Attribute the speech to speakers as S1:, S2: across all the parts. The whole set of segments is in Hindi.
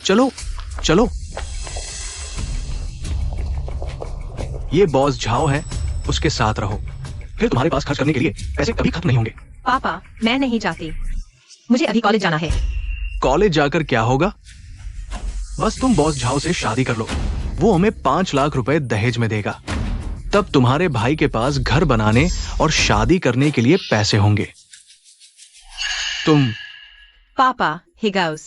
S1: चलो चलो, ये बॉस झाओ है, उसके साथ रहो, फिर तुम्हारे पास खर्च करने के लिए पैसे कभी खत्म नहीं होंगे।
S2: पापा, मैं नहीं जाती, मुझे अभी कॉलेज जाना है।
S1: कॉलेज जाकर क्या होगा? बस तुम बॉस झाओ से शादी कर लो, वो हमें 5 लाख रुपए दहेज में देगा। तब तुम्हारे भाई के पास घर बनाने और शादी करने के लिए पैसे होंगे। तुम
S2: पापा, हिगाउस,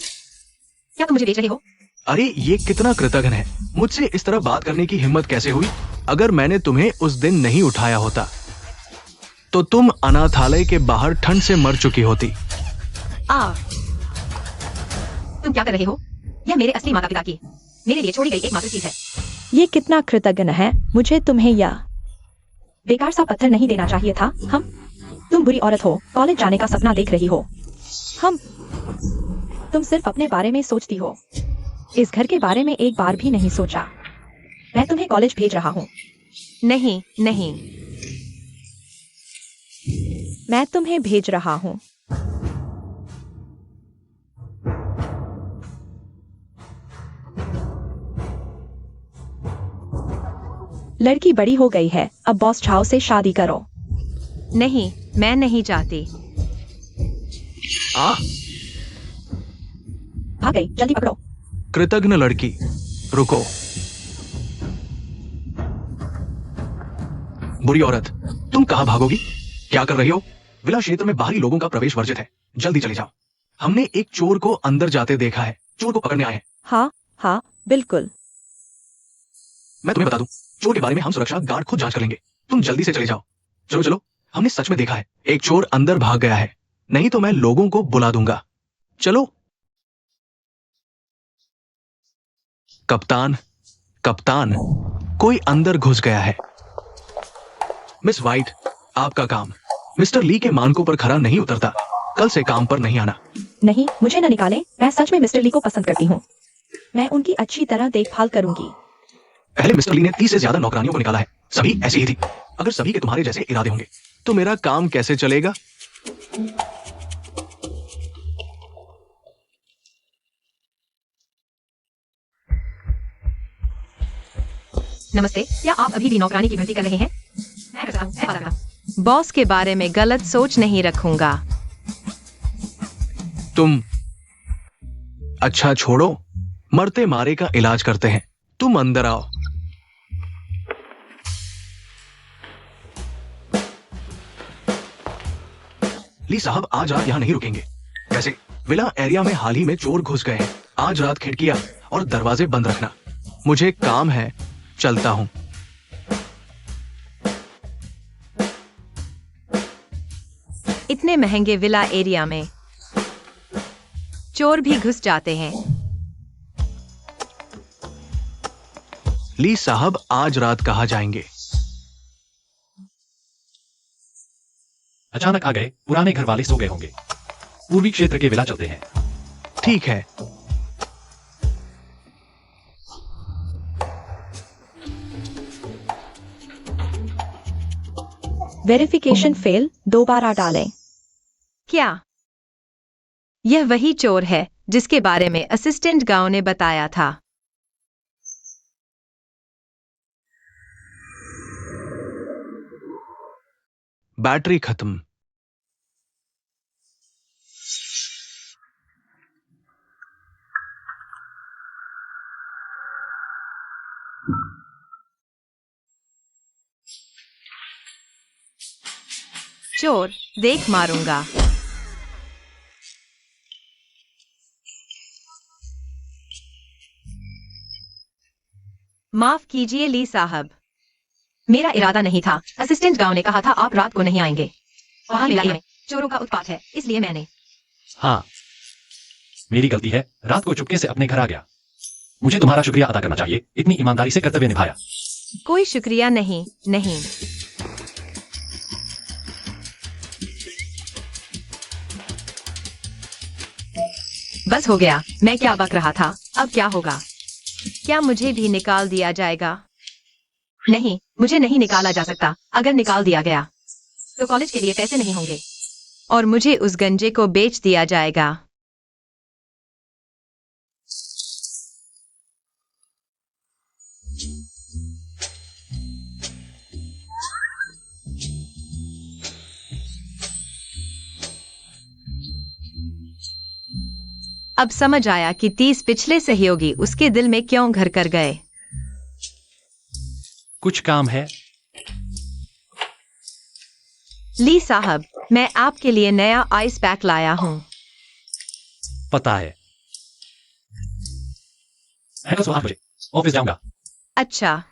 S2: क्या तुम मुझे बेच रहे हो?
S1: अरे ये कितना कृतज्ञ है, मुझसे इस तरह बात करने की हिम्मत कैसे हुई? अगर मैंने तुम्हें उस दिन नहीं उठाया होता तो तुम अनाथालय के बाहर ठंड से मर चुकी होती।
S2: तुम क्या कर रहे हो? यह मेरे असली माता पिता की मेरे लिए छोड़ी गई एकमात्र चीज है।
S3: ये कितना कृतज्ञ है, मुझे तुम्हें यह
S2: बेकार सा पत्थर नहीं देना चाहिए था। तुम बुरी औरत हो, कॉलेज जाने का सपना देख रही हो। तुम सिर्फ अपने बारे में सोचती हो, इस घर के बारे में एक बार भी नहीं सोचा। मैं तुम्हें कॉलेज भेज रहा हूँ। नहीं नहीं,
S3: मैं तुम्हें भेज रहा हूँ।
S2: लड़की बड़ी हो गई है, अब बॉस झाओ से शादी करो। नहीं, मैं नहीं चाहती। भाग गई, जल्दी पकड़ो।
S1: कृतज्ञ लड़की, रुको। बुरी औरत, तुम कहां भागोगी? क्या कर रही हो? विला क्षेत्र में बाहरी लोगों का प्रवेश वर्जित है, जल्दी चले जाओ। हमने एक चोर को अंदर जाते देखा है, चोर को पकड़ने आए हैं।
S3: हाँ, बिल्कुल।
S1: मैं तुम्हें बता दूं, चोर के बारे में हम सुरक्षा गार्ड खुद जांच कर लेंगे। तुम जल्दी से चले जाओ। चलो चलो, हमने सच में देखा है, एक चोर अंदर भाग गया है। नहीं तो मैं लोगों को बुला दूंगा। चलो। कप्तान, कप्तान, कोई अंदर घुस गया है। मिस वाइट, आपका काम मिस्टर ली के मानकों पर खरा नहीं उतरता। कल से काम पर नहीं आना।
S2: नहीं, मुझे न निकालें, मैं सच में मिस्टर ली को पसंद करती हूँ। मैं उनकी अच्छी तरह देखभाल करूंगी।
S1: पहले मिस्टर ली ने 30 से ज्यादा नौकरानियों को निकाला है, सभी ऐसी ही थी। अगर सभी के तुम्हारे जैसे इरादे होंगे तो मेरा काम कैसे चलेगा?
S2: नमस्ते, क्या आप अभी भी नौकरानी की भर्ती कर रहे हैं? मैं करता हूं, मैं पता करता। बॉस के बारे में गलत सोच नहीं रखूंगा।
S1: तुम अच्छा छोड़ो, मरते मारे का इलाज करते हैं। तुम अंदर आओ। ली साहब, आज रात यहां नहीं रुकेंगे। वैसे विला एरिया में हाल ही में चोर घुस गए हैं। आज रात खिड़कियां और दरवाजे बंद रखना। मुझे काम है, चलता हूं।
S2: इतने महंगे विला एरिया में चोर भी घुस जाते हैं।
S1: ली साहब, आज रात कहाँ जाएंगे?
S4: अचानक आ गए, पुराने घर वाले सो गए होंगे। पूर्वी क्षेत्र के विला चलते हैं।
S1: ठीक है।
S3: वेरिफिकेशन फेल, दोबारा डालें।
S2: क्या यह वही चोर है जिसके बारे में असिस्टेंट गांव ने बताया था?
S1: बैटरी खत्म।
S2: चोर, देख मारूंगा। माफ कीजिए ली साहब, मेरा इरादा नहीं था। असिस्टेंट गांव ने कहा था आप रात को नहीं आएंगे। वहां विला में चोरों का उत्पात है, इसलिए मैंने।
S4: हाँ, मेरी गलती है, रात को चुपके से अपने घर आ गया। मुझे तुम्हारा शुक्रिया अदा करना चाहिए, इतनी ईमानदारी से कर्तव्य निभाया।
S2: कोई शुक्रिया नहीं। नहीं, बस हो गया। मैं क्या बक रहा था? अब क्या होगा? क्या मुझे भी निकाल दिया जाएगा? नहीं, मुझे नहीं निकाला जा सकता। अगर निकाल दिया गया तो कॉलेज के लिए पैसे नहीं होंगे और मुझे उस गंजे को बेच दिया जाएगा। अब समझ आया कि 30 पिछले सहयोगी उसके दिल में क्यों घर कर गए।
S4: कुछ काम है?
S2: ली साहब, मैं आपके लिए नया आइस पैक लाया हूँ।
S4: पता है। मैं कल सुबह 8 बजे ऑफिस जाऊंगा।
S2: अच्छा।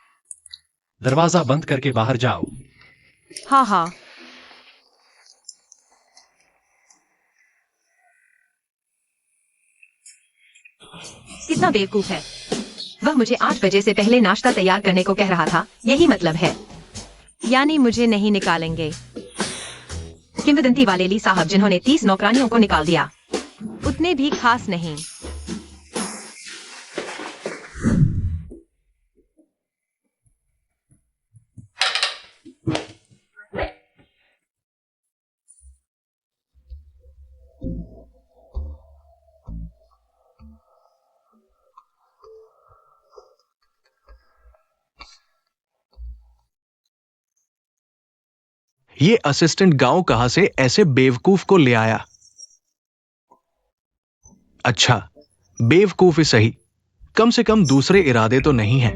S4: दरवाजा बंद करके बाहर जाओ।
S2: हाँ हाँ। कितना बेवकूफ है। वह मुझे 8 बजे से पहले नाश्ता तैयार करने को कह रहा था। यही मतलब है। यानी मुझे नहीं निकालेंगे। किंवदंती वाले ली साहब जिन्होंने 30 नौकरानियों को निकाल दिया, उतने भी खास नहीं।
S1: ये असिस्टेंट गांव कहां से ऐसे बेवकूफ को ले आया? अच्छा, बेवकूफ ही सही, कम से कम दूसरे इरादे तो नहीं है।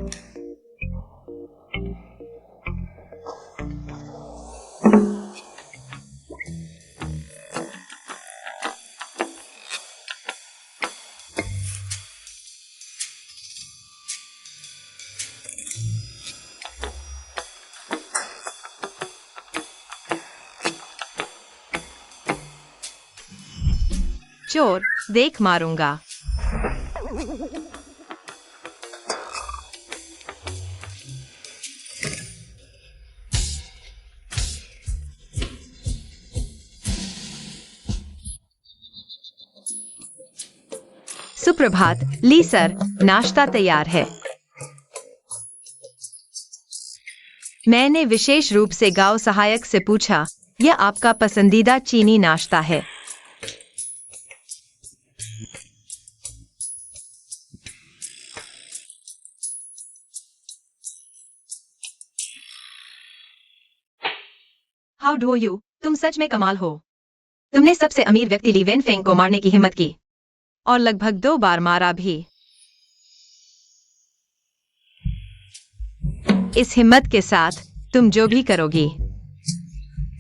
S2: चोर, देख मारूंगा। सुप्रभात, ली सर, नाश्ता तैयार है। मैंने विशेष रूप से गांव सहायक से पूछा, यह आपका पसंदीदा चीनी नाश्ता है। How do you? तुम सच में कमाल हो। तुमने सबसे अमीर व्यक्ति ली वेनफेंग को मारने की हिम्मत की, और लगभग 2 बार मारा भी। इस हिम्मत के साथ तुम जो भी करोगी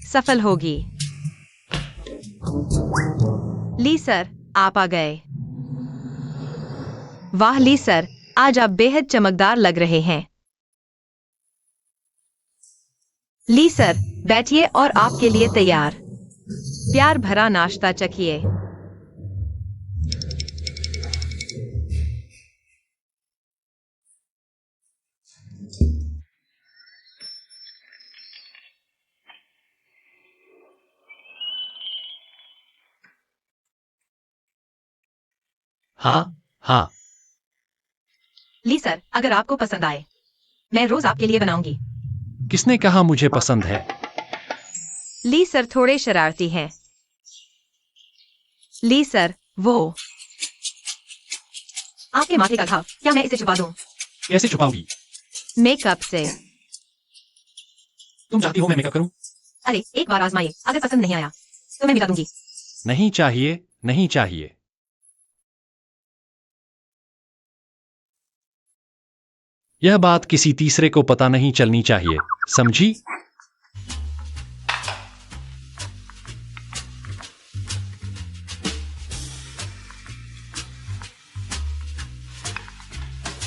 S2: सफल होगी। ली सर, आप आ गए। वाह ली सर, आज आप बेहद चमकदार लग रहे हैं। ली सर, बैठिए और आपके लिए तैयार प्यार भरा नाश्ता चखिए।
S4: हाँ हाँ।
S2: ली सर, अगर आपको पसंद आए, मैं रोज आपके लिए बनाऊंगी।
S4: किसने कहा मुझे पसंद है?
S2: ली सर थोड़े शरारती हैं। ली सर, वो आपके माथे का घाव, क्या मैं इसे छुपा दूं?
S4: कैसे छुपाऊंगी?
S2: मेकअप से।
S4: तुम चाहती हो मैं मेकअप करूं?
S2: अरे, एक बार आजमाइए, अगर पसंद नहीं आया तो मैं मिटा दूंगी।
S4: नहीं चाहिए, नहीं चाहिए। यह बात किसी तीसरे को पता नहीं चलनी चाहिए, समझी?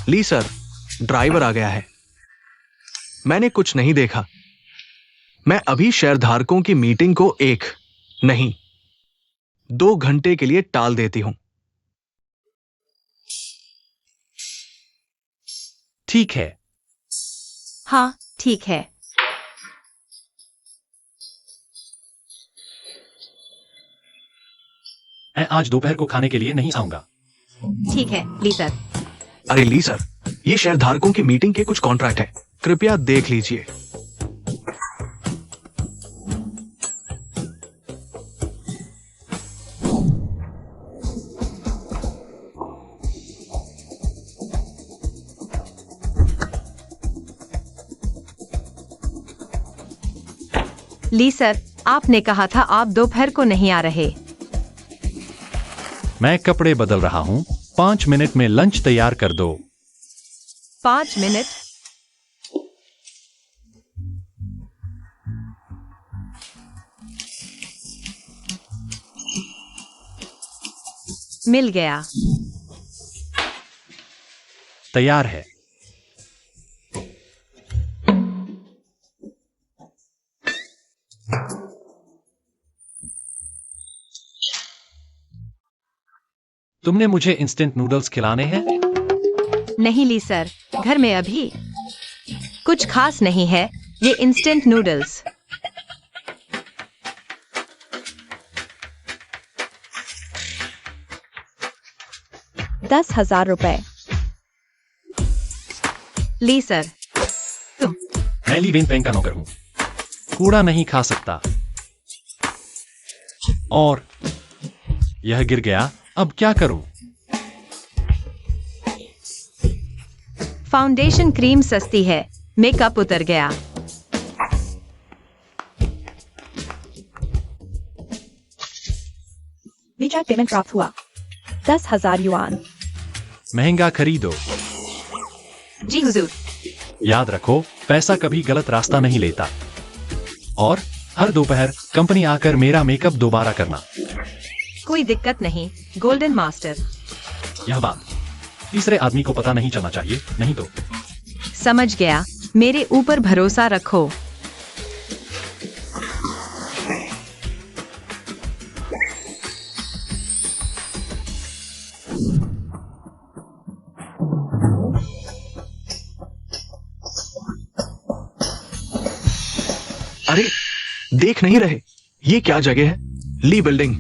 S1: ली सर, ड्राइवर आ गया है। मैंने कुछ नहीं देखा। मैं अभी शेयरधारकों की मीटिंग को 1 नहीं 2 घंटे के लिए टाल देती हूं।
S4: ठीक है।
S2: हाँ, ठीक है।
S4: मैं आज दोपहर को खाने के लिए नहीं आऊंगा।
S2: ठीक है, ली सर।
S1: अरे ली सर, ये शेयरधारकों की मीटिंग के कुछ कॉन्ट्रैक्ट है, कृपया देख लीजिए।
S2: ली सर, आपने कहा था आप दोपहर को नहीं आ रहे।
S4: मैं कपड़े बदल रहा हूँ। 5 मिनट में लंच तैयार कर दो।
S2: 5 मिनट। मिल गया।
S4: तैयार है। तुमने मुझे इंस्टेंट नूडल्स खिलाने हैं?
S2: नहीं ली सर, घर में अभी कुछ खास नहीं है। ये इंस्टेंट नूडल्स।
S3: ₹10,000।
S2: ली सर। तुम
S4: मैं ली वेनफेंग का नौकर हूँ। कूड़ा नहीं खा सकता। और यह गिर गया, अब क्या करूं?
S2: फाउंडेशन क्रीम सस्ती है, मेकअप उतर गया।
S3: वीजा पेमेंट प्राप्त हुआ। 10,000 युआन।
S4: महंगा खरीदो।
S2: जी हुजूर।
S4: याद रखो, पैसा कभी गलत रास्ता नहीं लेता। और हर दोपहर कंपनी आकर मेरा मेकअप दोबारा करना।
S2: कोई दिक्कत नहीं, गोल्डन मास्टर।
S4: यह बात तीसरे आदमी को पता नहीं चलना चाहिए, नहीं तो।
S2: समझ गया, मेरे ऊपर भरोसा रखो।
S1: अरे देख नहीं रहे, ये क्या जगह है? ली बिल्डिंग।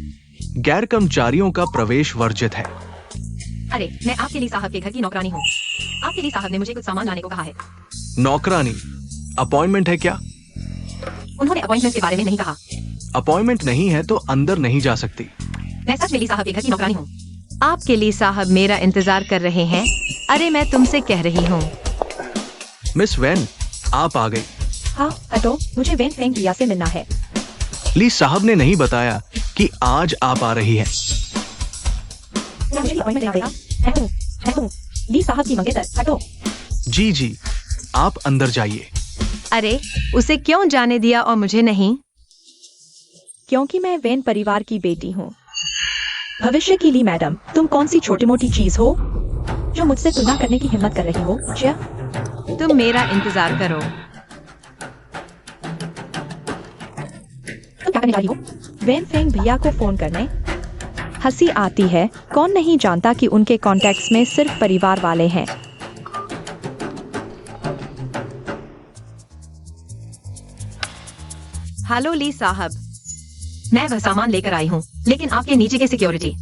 S1: गैर कर्मचारियों का प्रवेश वर्जित है।
S2: अरे मैं आपके लिए साहब के घर की नौकरानी हूँ। आपके लिए साहब ने मुझे कुछ सामान लाने को कहा है।
S1: नौकरानी? अपॉइंटमेंट है क्या?
S2: उन्होंने अपॉइंटमेंट के बारे में नहीं कहा।
S1: अपॉइंटमेंट नहीं है तो अंदर नहीं जा सकती।
S2: मैं सच में ली साहब के घर की नौकरानी हूँ। आपके लिए साहब मेरा इंतजार कर रहे हैं। अरे मैं तुमसे कह रही हूँ।
S1: मिस वैन, आप आ गई।
S3: हाँ हटो, मुझे वेनफेंग लिया से मिलना है।
S1: ली साहब ने नहीं बताया कि आज आप आ रही हैं।
S3: मुझे अपॉइंटमेंट देना पड़ेगा। हटो, ली साहब की मंगेतर, हटो।
S1: जी जी, आप अंदर जाइए।
S2: अरे उसे क्यों जाने दिया और मुझे नहीं?
S3: क्योंकि मैं वेन परिवार की बेटी हूँ। भविष्य की ली मैडम, तुम कौन सी छोटी मोटी चीज हो जो मुझसे तुलना करने की हिम्मत कर रही हो? क्या
S2: तुम मेरा इंतजार करो।
S3: तुम क्या करने जा रही हो? वेनफेंग भैया को फोन करने। हंसी आती है, कौन नहीं जानता कि उनके कॉन्टैक्ट्स में सिर्फ परिवार वाले हैं।
S2: हेलो ली साहब, मैं वह सामान लेकर आई हूँ, लेकिन आपके नीचे के सिक्योरिटी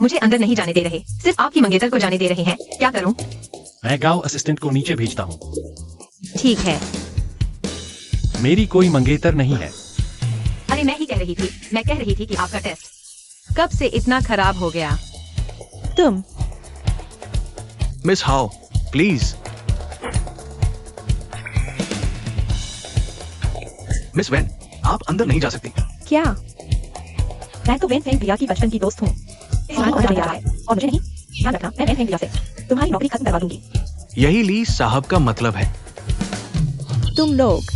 S2: मुझे अंदर नहीं जाने दे रहे, सिर्फ आपकी मंगेतर को जाने दे रहे हैं। क्या करूँ?
S4: मैं गांव असिस्टेंट को नीचे भेजता हूँ।
S2: ठीक है।
S4: मेरी कोई मंगेतर नहीं है।
S2: अरे मैं कह रही थी कि आपका टेस्ट कब से इतना खराब हो गया?
S3: तुम
S1: मिस हाउ, प्लीज। मिस वैन, आप अंदर नहीं जा सकती।
S3: क्या? मैं तो वेनफेंग भैया की बचपन की दोस्त हूँ। इस बार कौन जाने जा रहा है और मुझे नहीं? ध्यान रखना, मैं वेनफेंग भैया से तुम्हारी नौकरी खत्म करवा दूंगी।
S1: यही ली साहब का मतलब है।
S3: तुम लोग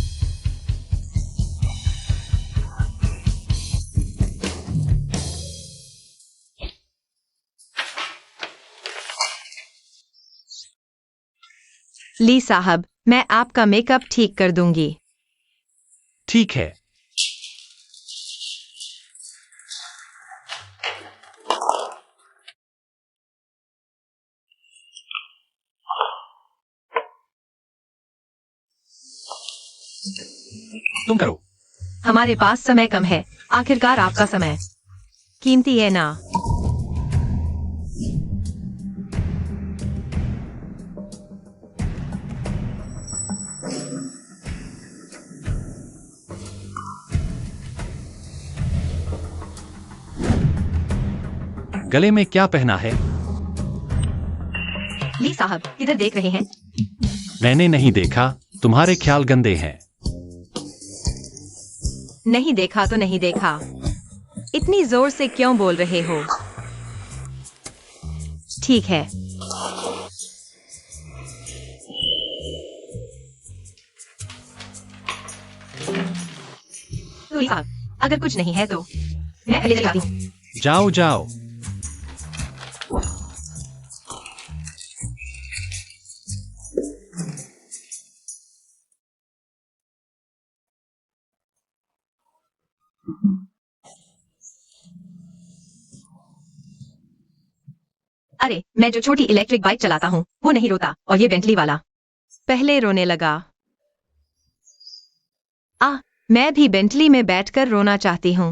S2: ली साहब, मैं आपका मेकअप ठीक कर दूंगी।
S4: ठीक है। तुम करो।
S2: हमारे पास समय कम है, आखिरकार आपका समय कीमती है ना?
S4: गले में क्या पहना है?
S2: ली साहब, किधर देख रहे हैं?
S4: मैंने नहीं देखा, तुम्हारे ख्याल गंदे हैं।
S2: नहीं देखा तो नहीं देखा। इतनी जोर से क्यों बोल रहे हो? ठीक है। तो साहब, अगर कुछ नहीं है तो मैं पहले चली जाती हूँ।
S4: जाओ जाओ।
S2: अरे, मैं जो छोटी इलेक्ट्रिक बाइक चलाता हूँ वो नहीं रोता, और ये बेंटली वाला पहले रोने लगा। मैं भी बेंटली में बैठकर रोना चाहती हूँ।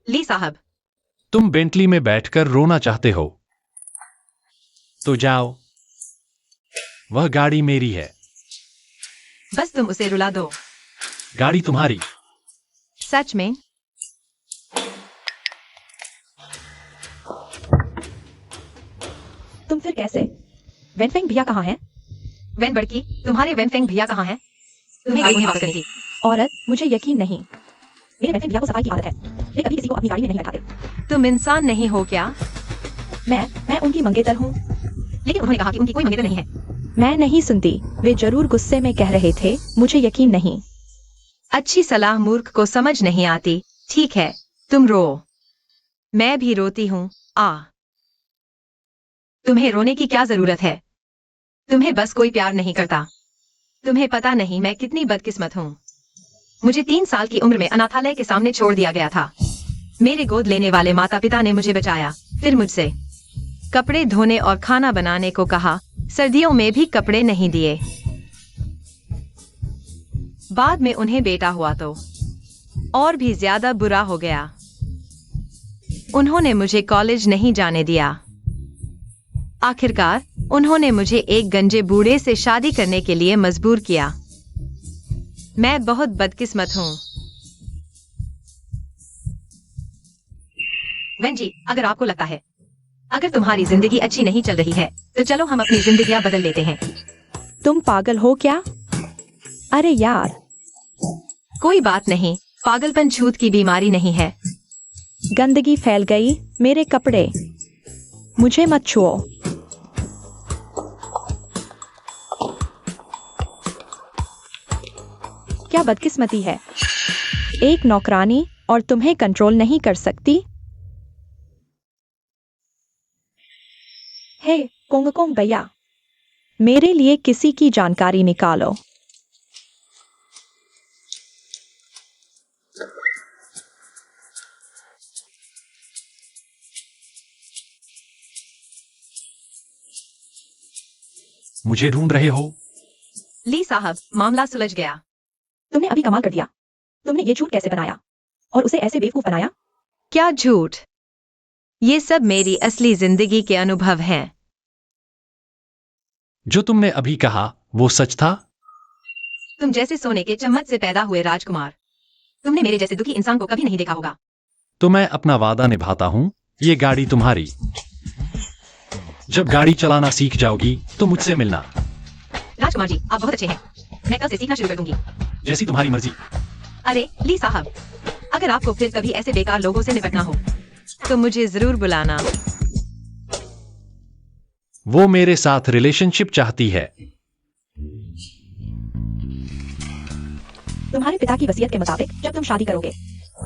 S2: ली साहब,
S4: तुम बेंटली में बैठकर रोना चाहते हो तो जाओ, वह गाड़ी मेरी है।
S2: बस तुम उसे रुला दो।
S4: गाड़ी तुम्हारी।
S2: सच में?
S3: तुम फिर कैसे? वेनफेंग भैया कहाँ हैं?
S2: वेन बड़की, तुम्हारे वेनफेंग भैया कहाँ हैं? तुम्हें गाड़ी वापस करनी थी।
S3: औरत, मुझे यकीन नहीं। मेरे वेनफेंग भैया को सफाई की आदत है। वे कभी किसी को अपनी गाड़ी में नहीं बैठाते।
S2: तुम इंसान नहीं हो क्या?
S3: मैं उनकी मंगेतर हूँ।
S2: लेकिन उन्होंने कहा कि उनकी कोई मंगेतर नहीं है।
S3: मैं नहीं सुनती। वे जरूर गुस्से में कह रहे थे, मुझे यकीन नहीं।
S2: अच्छी सलाह मूर्ख को समझ नहीं आती। ठीक है, तुम रो। मैं भी रोती हूँ। तुम्हें रोने की क्या जरूरत है? तुम्हें बस कोई प्यार नहीं करता। तुम्हें पता नहीं मैं कितनी बदकिस्मत हूँ। मुझे 3 साल की उम्र में अनाथालय के सामने छोड़ दिया गया था। मेरे गोद लेने वाले माता पिता ने मुझे बचाया, फिर मुझसे कपड़े धोने और खाना बनाने को कहा। सर्दियों में भी कपड़े नहीं दिए। बाद में उन्हें बेटा हुआ तो और भी ज्यादा बुरा हो गया। उन्होंने मुझे कॉलेज नहीं जाने दिया। आखिरकार उन्होंने मुझे एक गंजे बूढ़े से शादी करने के लिए मजबूर किया। मैं बहुत बदकिस्मत हूँ। वेन जी, अगर आपको लगता है अगर तुम्हारी जिंदगी अच्छी नहीं चल रही है तो चलो हम अपनी जिंदगियां बदल लेते हैं।
S3: तुम पागल हो क्या? अरे यार।
S2: कोई बात नहीं, पागलपन छूत की बीमारी नहीं है।
S3: गंदगी फैल गई। मेरे कपड़े, मुझे मत छुओ। क्या बदकिस्मती है। एक नौकरानी और तुम्हें कंट्रोल नहीं कर सकती। हे कोंगकोंग भैया, मेरे लिए किसी की जानकारी निकालो।
S4: मुझे ढूंढ रहे हो?
S2: ली साहब, मामला सुलझ गया।
S3: तुमने अभी कमाल कर दिया। तुमने ये झूठ कैसे बनाया और उसे ऐसे बेवकूफ बनाया?
S2: क्या झूठ? ये सब मेरी असली जिंदगी के अनुभव हैं।
S4: जो तुमने अभी कहा वो सच था?
S2: तुम जैसे सोने के चम्मच से पैदा हुए राजकुमार। तुमने मेरे जैसे दुखी इंसान को कभी नहीं देखा होगा।
S4: तो मैं अपना वादा निभाता हूँ, ये गाड़ी तुम्हारी। जब गाड़ी चलाना सीख जाओगी तो मुझसे मिलना।
S2: राजकुमार जी, आप बहुत अच्छे हैं। मैं कल से सीखना शुरू कर दूंगी।
S4: जैसी तुम्हारी मर्जी।
S2: अरे ली साहब, अगर आपको फिर कभी ऐसे बेकार लोगों से निपटना हो तो मुझे जरूर बुलाना।
S4: वो मेरे साथ रिलेशनशिप चाहती है।
S3: तुम्हारे पिता की वसीयत के मुताबिक जब तुम शादी करोगे,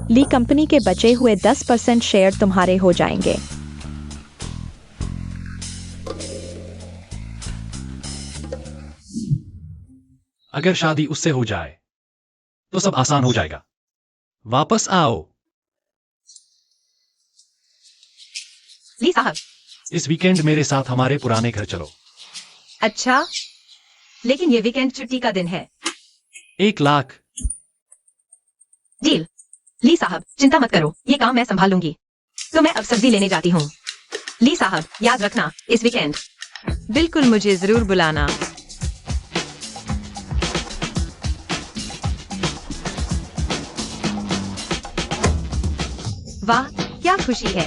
S3: ली कंपनी के बचे हुए 10% शेयर तुम्हारे हो जाएंगे।
S4: अगर शादी उससे हो जाए तो सब आसान हो जाएगा। वापस आओ।
S2: ली साहब,
S4: इस वीकेंड मेरे साथ हमारे पुराने घर चलो।
S2: अच्छा, लेकिन ये वीकेंड छुट्टी का दिन है।
S4: 1 लाख।
S2: डील। ली साहब, चिंता मत करो, ये काम मैं संभाल लूंगी। तो मैं अब सब्जी लेने जाती हूँ। ली साहब, याद रखना, इस वीकेंड बिल्कुल मुझे जरूर बुलाना। वाह, क्या खुशी है।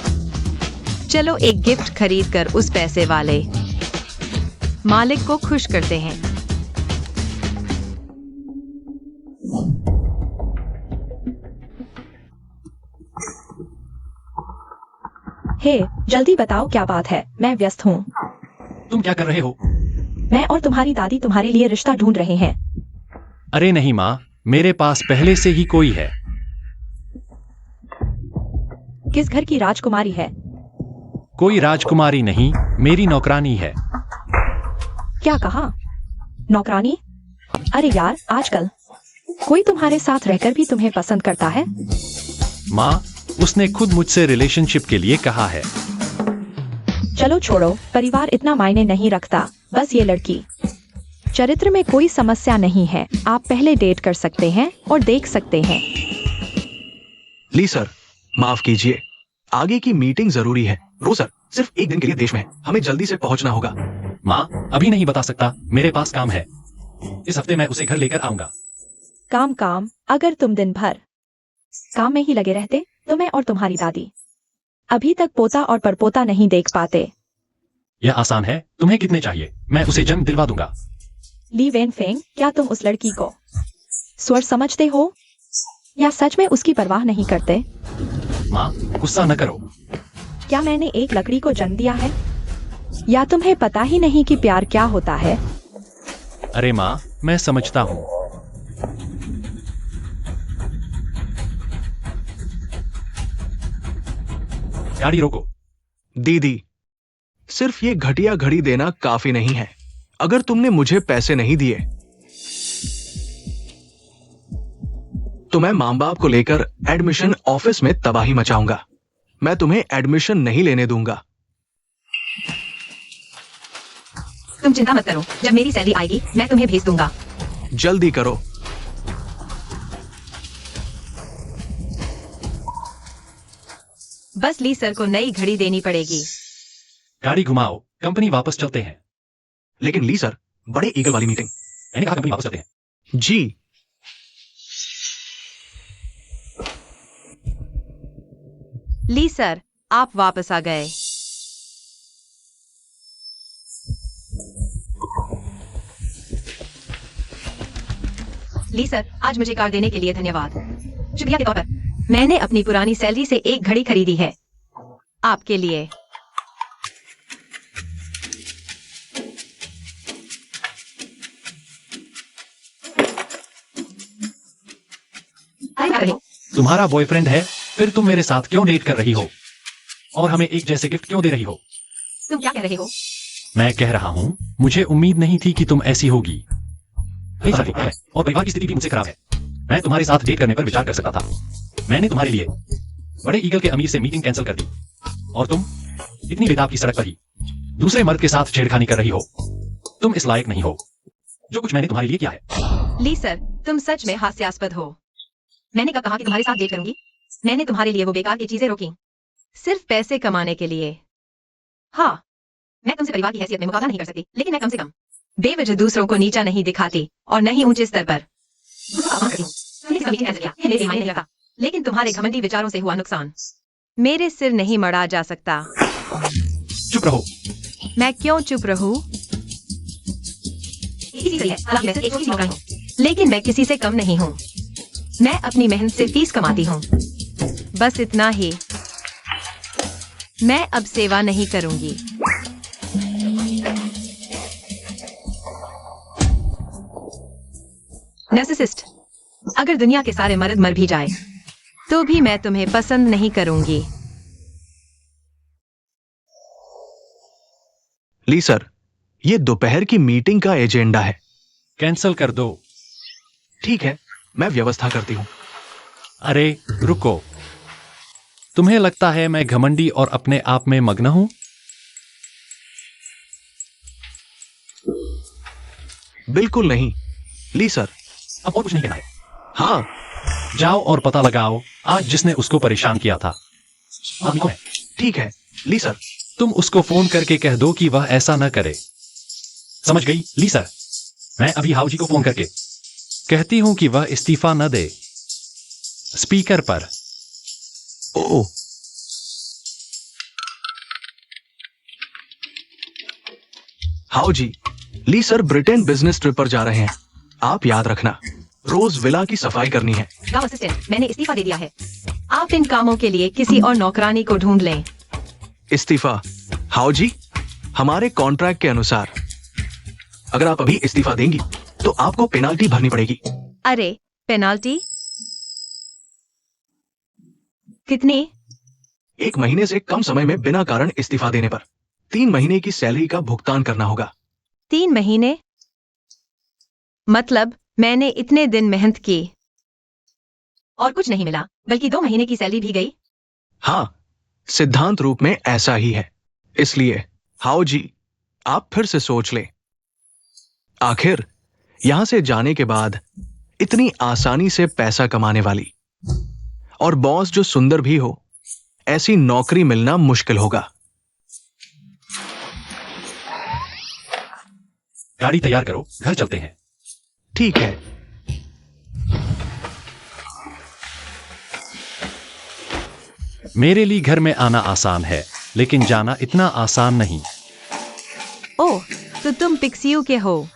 S2: चलो एक गिफ्ट खरीद कर उस पैसे वाले मालिक को खुश करते हैं।
S3: हे, जल्दी बताओ क्या बात है, मैं व्यस्त हूँ।
S4: तुम क्या कर रहे हो?
S3: मैं और तुम्हारी दादी तुम्हारे लिए रिश्ता ढूंढ रहे हैं।
S4: अरे नहीं माँ, मेरे पास पहले से ही कोई है।
S3: किस घर की राजकुमारी है?
S4: कोई राजकुमारी नहीं, मेरी नौकरानी है।
S3: क्या कहा? नौकरानी? अरे यार, आजकल कोई तुम्हारे साथ रहकर भी तुम्हें पसंद करता है?
S4: माँ, उसने खुद मुझसे रिलेशनशिप के लिए कहा है।
S3: चलो छोड़ो, परिवार इतना मायने नहीं रखता, बस ये लड़की। चरित्र में कोई समस्या नहीं है, आप पहले डेट कर सकते हैं और देख सकते हैं।
S1: ली सर, माफ कीजिए, आगे की मीटिंग जरूरी है। रो सर सिर्फ एक दिन के लिए देश में है, हमें जल्दी से पहुंचना होगा।
S4: माँ, अभी नहीं बता सकता, मेरे पास काम है। इस हफ्ते मैं उसे घर लेकर आऊंगा।
S3: काम काम, अगर तुम दिन भर काम में ही लगे रहते तो मैं और तुम्हारी दादी अभी तक पोता और परपोता नहीं देख पाते।
S4: यह आसान है, तुम्हें कितने चाहिए? मैं उसे जन्म दिलवा दूंगा।
S3: ली वेन फेंग, क्या तुम उस लड़की को स्वर समझते हो या सच में उसकी परवाह नहीं करते?
S4: माँ, गुस्सा न करो।
S3: क्या मैंने एक लकड़ी को जन्म दिया है या तुम्हें पता ही नहीं कि प्यार क्या होता है?
S4: अरे माँ, मैं समझता हूँ। गाड़ी रोको।
S1: दीदी, सिर्फ ये घटिया घड़ी देना काफी नहीं है। अगर तुमने मुझे पैसे नहीं दिए तो मैं मां बाप को लेकर एडमिशन ऑफिस में तबाही मचाऊंगा। मैं तुम्हें एडमिशन नहीं लेने दूंगा।
S2: तुम चिंता मत करो, जब मेरी सैलरी आएगी मैं तुम्हें भेज दूंगा।
S1: जल्दी करो।
S2: बस ली सर को नई घड़ी देनी पड़ेगी।
S4: गाड़ी घुमाओ, कंपनी वापस चलते हैं।
S1: लेकिन ली सर, बड़े ईगल वाली मीटिंग।
S4: मैंने कहा कंपनी वापस चलते हैं।
S1: जी।
S2: ली सर, आप वापस आ गए। ली सर, आज मुझे कार देने के लिए धन्यवाद। शुक्रिया के तौर पर मैंने अपनी पुरानी सैलरी से एक घड़ी खरीदी है आपके लिए।
S4: तुम्हारा बॉयफ्रेंड है, फिर तुम मेरे साथ क्यों डेट कर रही हो? और हमें एक जैसे गिफ्ट क्यों दे रही हो?
S2: तुम क्या कह रहे हो?
S4: मैं कह रहा हूँ, मुझे उम्मीद नहीं थी कि तुम ऐसी होगी। मेरी शादी है और परिवार की स्थिति भी मुझसे खराब है। मैं तुम्हारे साथ डेट करने पर विचार कर सकता था। मैंने तुम्हारे लिए बड़े ईगल के अमीर से मीटिंग कैंसिल कर दी और तुम इतनी बेताब की सड़क पर ही दूसरे मर्द के साथ छेड़खानी कर रही हो। तुम इस लायक नहीं हो जो कुछ मैंने तुम्हारे लिए किया है।
S2: ली सर, तुम सच में हास्यास्पद हो। मैंने कब कहा कि तुम्हारे साथ डेट करूंगी? मैंने तुम्हारे लिए वो बेकार की चीजें रोकी सिर्फ पैसे कमाने के लिए। हाँ, मैं तुमसे परिवार की हैसियत में मुकाबला नहीं कर सकती, लेकिन मैं कम से कम बेवजह दूसरों को नीचा नहीं दिखाती और नहीं ऊंचे स्तर पर दूसरों का अपमान करती हूँ। तुमने इसका मीटिंग कैंसिल किया, ये मेरे मायने नहीं रखता, लेकिन तुम्हारे घमंडी विचारों से हुआ नुकसान मेरे सिर नहीं मढ़ा जा सकता।
S4: चुप रहो।
S2: मैं क्यों चुप रहूं? इसी सही है, हालांकि मैं सिर्फ एक छोटी सी नौकरानी हूं, लेकिन मैं किसी से कम नहीं हूं। मैं अपनी मेहनत से फीस कमाती हूँ, बस इतना ही। मैं अब सेवा नहीं करूंगी। नार्सिसिस्ट, अगर दुनिया के सारे मर्द मर भी जाए तो भी मैं तुम्हें पसंद नहीं करूंगी।
S1: ली सर, ये दोपहर की मीटिंग का एजेंडा है।
S4: कैंसिल कर दो।
S1: ठीक है, मैं व्यवस्था करती हूँ।
S4: अरे रुको, तुम्हें लगता है मैं घमंडी और अपने आप में मग्न हूं?
S1: बिल्कुल नहीं ली सर।
S4: अब और कुछ नहीं कहना है।
S1: हाँ,
S4: जाओ और पता लगाओ आज जिसने उसको परेशान किया था आदमी कौन है।
S1: ठीक है ली सर।
S4: तुम उसको फोन करके कह दो कि वह ऐसा न करे। समझ गई ली सर? मैं अभी हाउ जी को फोन करके कहती हूं कि वह इस्तीफा न दे। स्पीकर पर।
S1: ओ, हाउ जी, Lee sir Britain business trip पर जा रहे हैं। आप याद रखना, रोज विला की सफाई करनी है।
S2: गांव असिस्टेंट, मैंने इस्तीफा दे दिया है। आप इन कामों के लिए किसी और नौकरानी को ढूंढ लें।
S1: इस्तीफा। हाउ जी, हमारे कॉन्ट्रैक्ट के अनुसार अगर आप अभी इस्तीफा देंगी तो आपको पेनाल्टी भरनी पड़ेगी।
S2: अरे, पेनाल्टी कितनी?
S1: 1 महीने से कम समय में बिना कारण इस्तीफा देने पर 3 महीने की सैलरी का भुगतान करना होगा।
S2: 3 महीने? मतलब मैंने इतने दिन मेहनत की और कुछ नहीं मिला, बल्कि 2 महीने की सैलरी भी गई।
S1: हाँ, सिद्धांत रूप में ऐसा ही है। इसलिए हाउ जी, आप फिर से सोच लें। आखिर यहां से जाने के बाद इतनी आसानी से पैसा कमाने वाली और बॉस जो सुंदर भी हो, ऐसी नौकरी मिलना मुश्किल होगा।
S4: गाड़ी तैयार करो, घर चलते हैं।
S1: ठीक है।
S4: मेरे लिए घर में आना आसान है, लेकिन जाना इतना आसान नहीं।
S2: ओह, तो तुम पिक्सियू के हो।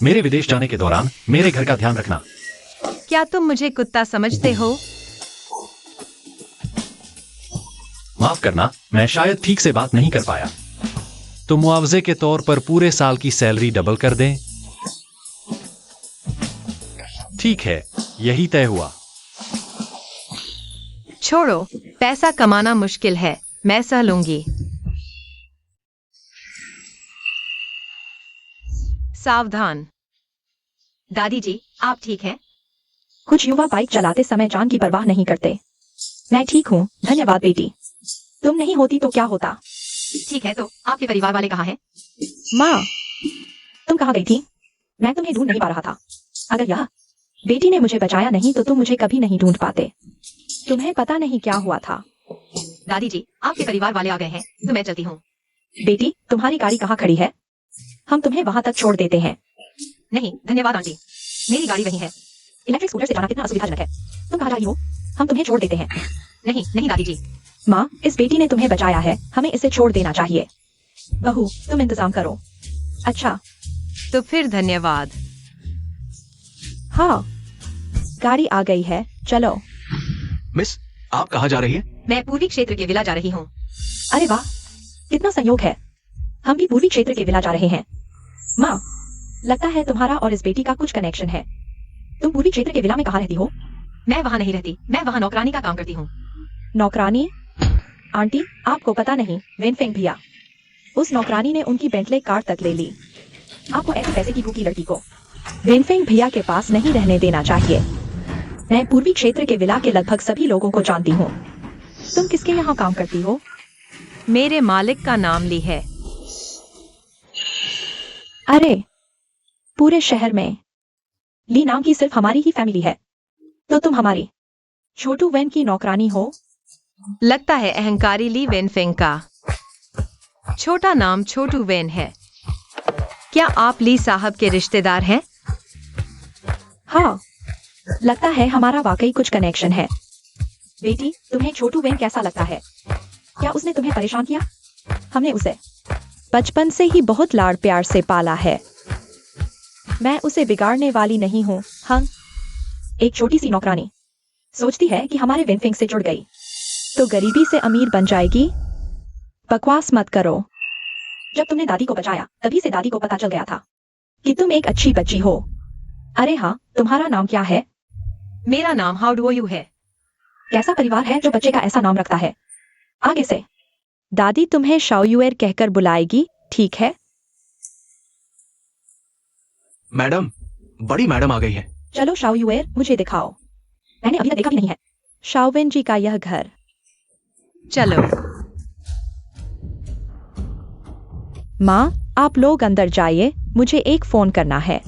S4: मेरे विदेश जाने के दौरान मेरे घर का ध्यान रखना।
S2: क्या तुम मुझे कुत्ता समझते हो?
S4: माफ करना, मैं शायद ठीक से बात नहीं कर पाया। तो मुआवजे के तौर पर पूरे साल की सैलरी डबल कर दें? ठीक है, यही तय हुआ।
S2: छोड़ो, पैसा कमाना मुश्किल है, मैं सह लूंगी। सावधान। दादी जी, आप ठीक हैं?
S3: कुछ युवा बाइक चलाते समय जान की परवाह नहीं करते। मैं ठीक हूँ, धन्यवाद बेटी। तुम नहीं होती तो क्या होता?
S2: ठीक है, तो आपके परिवार वाले कहाँ हैं?
S3: माँ, तुम कहाँ गई थी? मैं तुम्हें ढूंढ नहीं पा रहा था। अगर यह बेटी ने मुझे बचाया नहीं तो तुम मुझे कभी नहीं ढूंढ पाते। तुम्हें पता नहीं क्या हुआ था।
S2: दादी जी, आपके परिवार वाले आ गए हैं, तो मैं चलती हूँ।
S3: बेटी, तुम्हारी गाड़ी कहाँ खड़ी है? हम तुम्हें वहां तक छोड़ देते हैं।
S2: नहीं, धन्यवाद आंटी, मेरी गाड़ी वहीं है।
S3: इलेक्ट्रिक स्कूटर से जाना कितना असुविधाजनक है। तुम कहाँ जा रही हो? हम तुम्हें छोड़ देते हैं।
S2: नहीं नहीं दादी जी।
S3: माँ, इस बेटी ने तुम्हें बचाया है, हमें इसे छोड़ देना चाहिए। बहू, तुम इंतजाम करो। अच्छा।
S2: तो फिर धन्यवाद।
S3: हाँ, गाड़ी आ गई है, चलो।
S1: मिस, आप कहाँ जा रही है?
S2: मैं पूर्वी क्षेत्र के विला जा रही हूँ।
S3: अरे वाह, कितना संयोग है। हम भी पूर्वी क्षेत्र के विला जा रहे हैं। माँ, लगता है तुम्हारा और इस बेटी का कुछ कनेक्शन है। तुम पूर्वी क्षेत्र के विला में कहाँ रहती हो?
S2: मैं वहाँ नहीं रहती, मैं वहाँ नौकरानी का काम करती हूँ।
S3: नौकरानी? आंटी, आपको पता नहीं, वेनफेंग भैया। उस नौकरानी ने उनकी बेंटले कार तक ले ली। आपको ऐसे पैसे की भूखी लड़की को वेनफेंग भैया के पास नहीं रहने देना चाहिए। मैं पूर्वी क्षेत्र के विला के लगभग सभी लोगों को जानती हूँ। तुम किसके यहाँ काम करती हो?
S2: मेरे मालिक का नाम ली है।
S3: अरे, पूरे शहर में ली नाम की सिर्फ हमारी ही फैमिली है। तो तुम हमारी छोटू वेन की नौकरानी हो?
S2: लगता है अहंकारी ली वेनफेंग का छोटा नाम छोटू वेन है। क्या आप ली साहब के रिश्तेदार हैं?
S3: हाँ, लगता है हमारा वाकई कुछ कनेक्शन है। बेटी, तुम्हें छोटू वेन कैसा लगता है? क्या उसने तुम्हें परेशान किया? हमने उसे बचपन से ही बहुत लाड़ प्यार से पाला है। मैं उसे बिगाड़ने वाली नहीं हूँ। हम एक छोटी सी नौकरानी सोचती है कि हमारे वेनफेंग से जुड़ गई तो गरीबी से अमीर बन जाएगी। बकवास मत करो। जब तुमने दादी को बचाया तभी से दादी को पता चल गया था कि तुम एक अच्छी बच्ची हो। अरे हाँ, तुम्हारा नाम क्या है?
S2: मेरा नाम हाउ डू यू है।
S3: कैसा परिवार है जो बच्चे का ऐसा नाम रखता है? आगे से दादी तुम्हें शाओयुएर कहकर बुलाएगी, ठीक है?
S1: मैडम, बड़ी मैडम आ गई है।
S3: चलो शाओयुएर, मुझे दिखाओ। मैंने अभी तक देखा भी नहीं है शाओवेन जी का यह घर।
S2: चलो।
S3: माँ, आप लोग अंदर जाइए, मुझे एक फोन करना है।